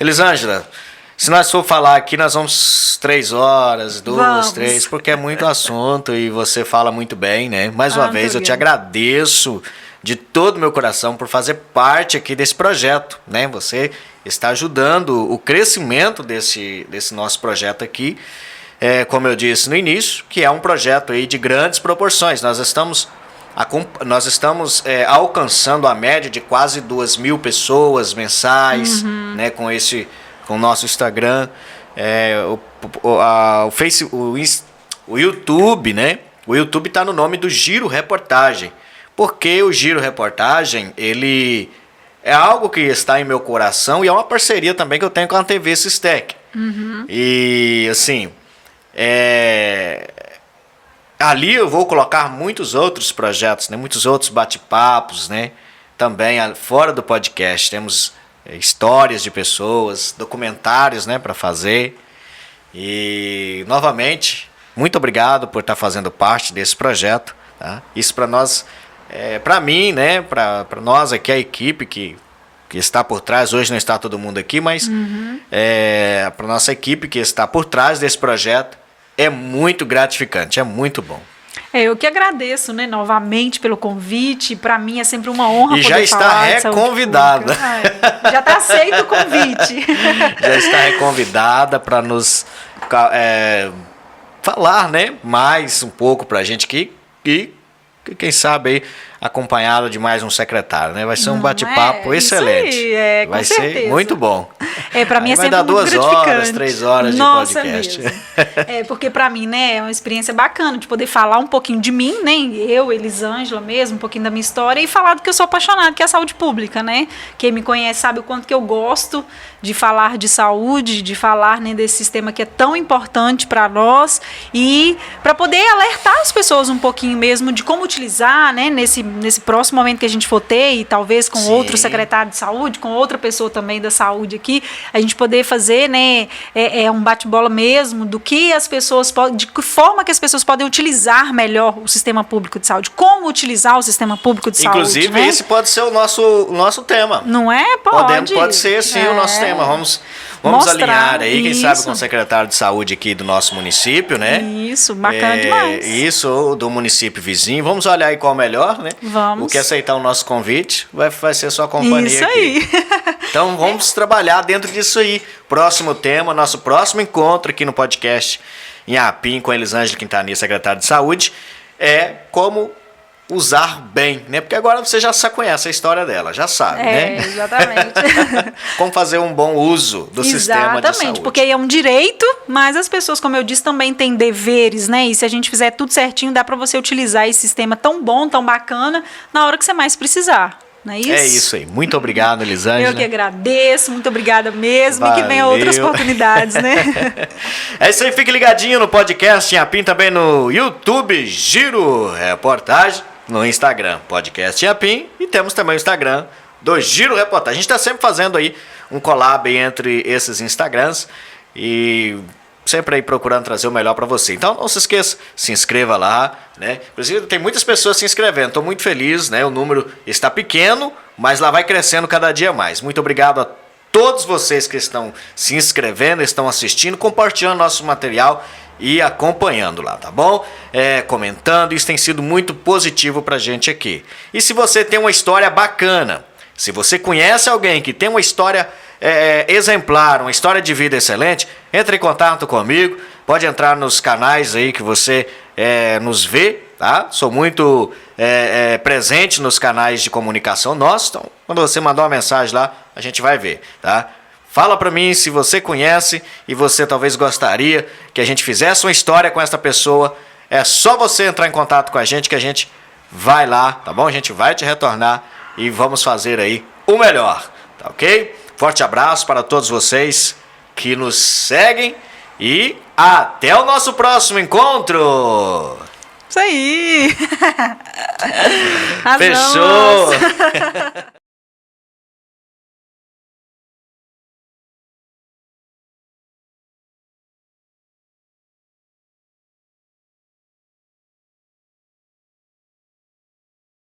Elisângela, se nós for falar aqui, nós vamos 3 horas, 2, 3, porque é muito assunto e você fala muito bem, né? Mais uma vez, eu te agradeço de todo o meu coração por fazer parte aqui desse projeto, né? Você está ajudando o crescimento desse nosso projeto aqui, como eu disse no início, que é um projeto aí de grandes proporções. Nós estamos alcançando a média de quase 2.000 pessoas mensais, né? Com o nosso Instagram, o YouTube, né? O YouTube está no nome do Giro Reportagem. Porque o Giro Reportagem, ele é algo que está em meu coração e é uma parceria também que eu tenho com a TV Sistec. E, assim, ali eu vou colocar muitos outros projetos, né? Muitos outros bate-papos, né? Também fora do podcast. Temos histórias de pessoas, documentários, né, para fazer. E, novamente, muito obrigado por estar fazendo parte desse projeto. Tá? Isso para nós... para mim, né, para nós aqui, a equipe que está por trás, hoje não está todo mundo aqui, mas para nossa equipe que está por trás desse projeto, é muito gratificante, é muito bom. Eu que agradeço, né, novamente pelo convite. Para mim é sempre uma honra poder falar. E já está reconvidada. Já está aceito o convite. Já está reconvidada para nos falar, né, mais um pouco para a gente aqui e quem sabe aí acompanhado de mais um secretário, né? Vai ser um bate-papo excelente. Isso aí, vai com certeza. Ser muito bom. Para mim é sempre vai dar muito 2 horas, 3 horas Nossa, de podcast. Mesmo. Porque para mim, né, é uma experiência bacana de poder falar um pouquinho de mim, né? Eu, Elisângela mesmo, um pouquinho da minha história e falar do que eu sou apaixonada, que é a saúde pública, né? Quem me conhece sabe o quanto que eu gosto de falar de saúde, de falar, né, desse sistema que é tão importante para nós e para poder alertar as pessoas um pouquinho mesmo de como utilizar, né, nesse próximo momento que a gente for ter e talvez com outro secretário de saúde, com outra pessoa também da saúde aqui, a gente poder fazer, né, um bate-bola mesmo do que as pessoas podem, de que forma que as pessoas podem utilizar melhor o sistema público de saúde, como utilizar o sistema público de saúde. Inclusive, né? Esse pode ser o nosso tema. Não é? Pode ser sim o nosso tema. Vamos alinhar aí, quem sabe, com o secretário de saúde aqui do nosso município, né? Isso, bacana demais. Isso, do município vizinho. Vamos olhar aí qual é o melhor, né? Vamos. O que aceitar o nosso convite vai ser sua companhia isso aqui. Aí. Então vamos trabalhar dentro disso aí. Próximo tema, nosso próximo encontro aqui no podcast em Apim com a Elisângela Quintanilha, secretária de saúde, é como usar bem, né? Porque agora você já conhece a história dela, já sabe, né? Exatamente. Como fazer um bom uso do sistema de saúde. Exatamente, porque é um direito, mas as pessoas, como eu disse, também têm deveres, né? E se a gente fizer tudo certinho, dá para você utilizar esse sistema tão bom, tão bacana, na hora que você mais precisar. Não é isso? É isso aí. Muito obrigado, Elisângela. Eu que agradeço, muito obrigada mesmo. Valeu. E que venham outras oportunidades, né? É isso aí, fique ligadinho no podcast em Apim, também no YouTube, Giro Reportagem, no Instagram, podcast em Apim, e temos também o Instagram do Giro Reportagem. A gente está sempre fazendo aí um collab entre esses Instagrams e sempre aí procurando trazer o melhor para você. Então não se esqueça, se inscreva lá, né? Inclusive tem muitas pessoas se inscrevendo, estou muito feliz, né? O número está pequeno, mas lá vai crescendo cada dia mais. Muito obrigado a todos vocês que estão se inscrevendo, estão assistindo, compartilhando nosso material e acompanhando lá, tá bom? Comentando, isso tem sido muito positivo pra gente aqui. E se você tem uma história bacana, se você conhece alguém que tem uma história exemplar, uma história de vida excelente, entre em contato comigo, pode entrar nos canais aí que você nos vê, tá? Sou muito presente nos canais de comunicação nossos, então quando você mandar uma mensagem lá, a gente vai ver, tá? Fala pra mim se você conhece e você talvez gostaria que a gente fizesse uma história com essa pessoa. É só você entrar em contato com a gente que a gente vai lá, tá bom? A gente vai te retornar e vamos fazer aí o melhor, tá ok? Forte abraço para todos vocês que nos seguem e até o nosso próximo encontro! Isso aí! Fechou!